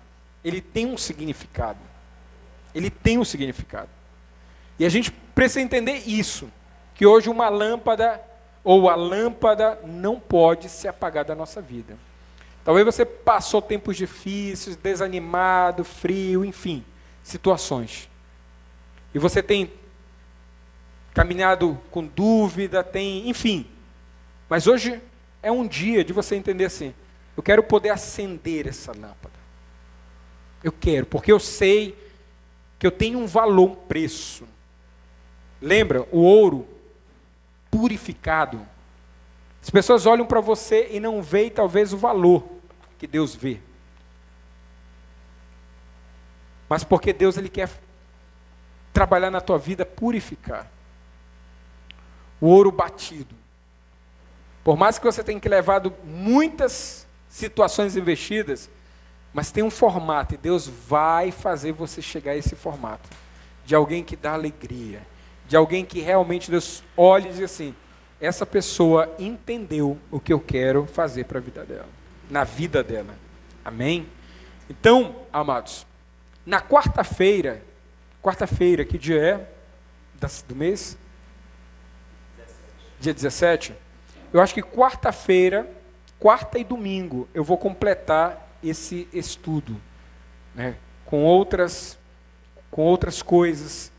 ele tem um significado. Ele tem um significado. E a gente precisa entender isso, que hoje uma lâmpada, ou a lâmpada, não pode se apagar da nossa vida. Talvez você passou tempos difíceis, desanimado, frio, enfim, situações. E você tem caminhado com dúvida, enfim. Mas hoje é um dia de você entender assim, eu quero poder acender essa lâmpada. Eu quero, porque eu sei que eu tenho um valor, um preço. Lembra, o ouro purificado. As pessoas olham para você e não veem talvez o valor que Deus vê. Mas porque Deus ele quer trabalhar na tua vida, purificar. O ouro batido. Por mais que você tenha que levado muitas situações investidas, mas tem um formato, e Deus vai fazer você chegar a esse formato. De alguém que dá alegria. De alguém que realmente Deus olha e diz assim, essa pessoa entendeu o que eu quero fazer para a vida dela. Na vida dela. Amém? Então, amados, na quarta-feira, que dia é do mês? Dia 17. Eu acho que quarta-feira, quarta e domingo, eu vou completar esse estudo, né, com outras coisas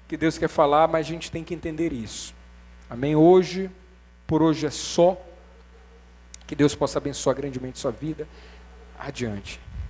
que Deus quer falar, mas a gente tem que entender isso. Amém? Por hoje é só. Que Deus possa abençoar grandemente sua vida. Adiante.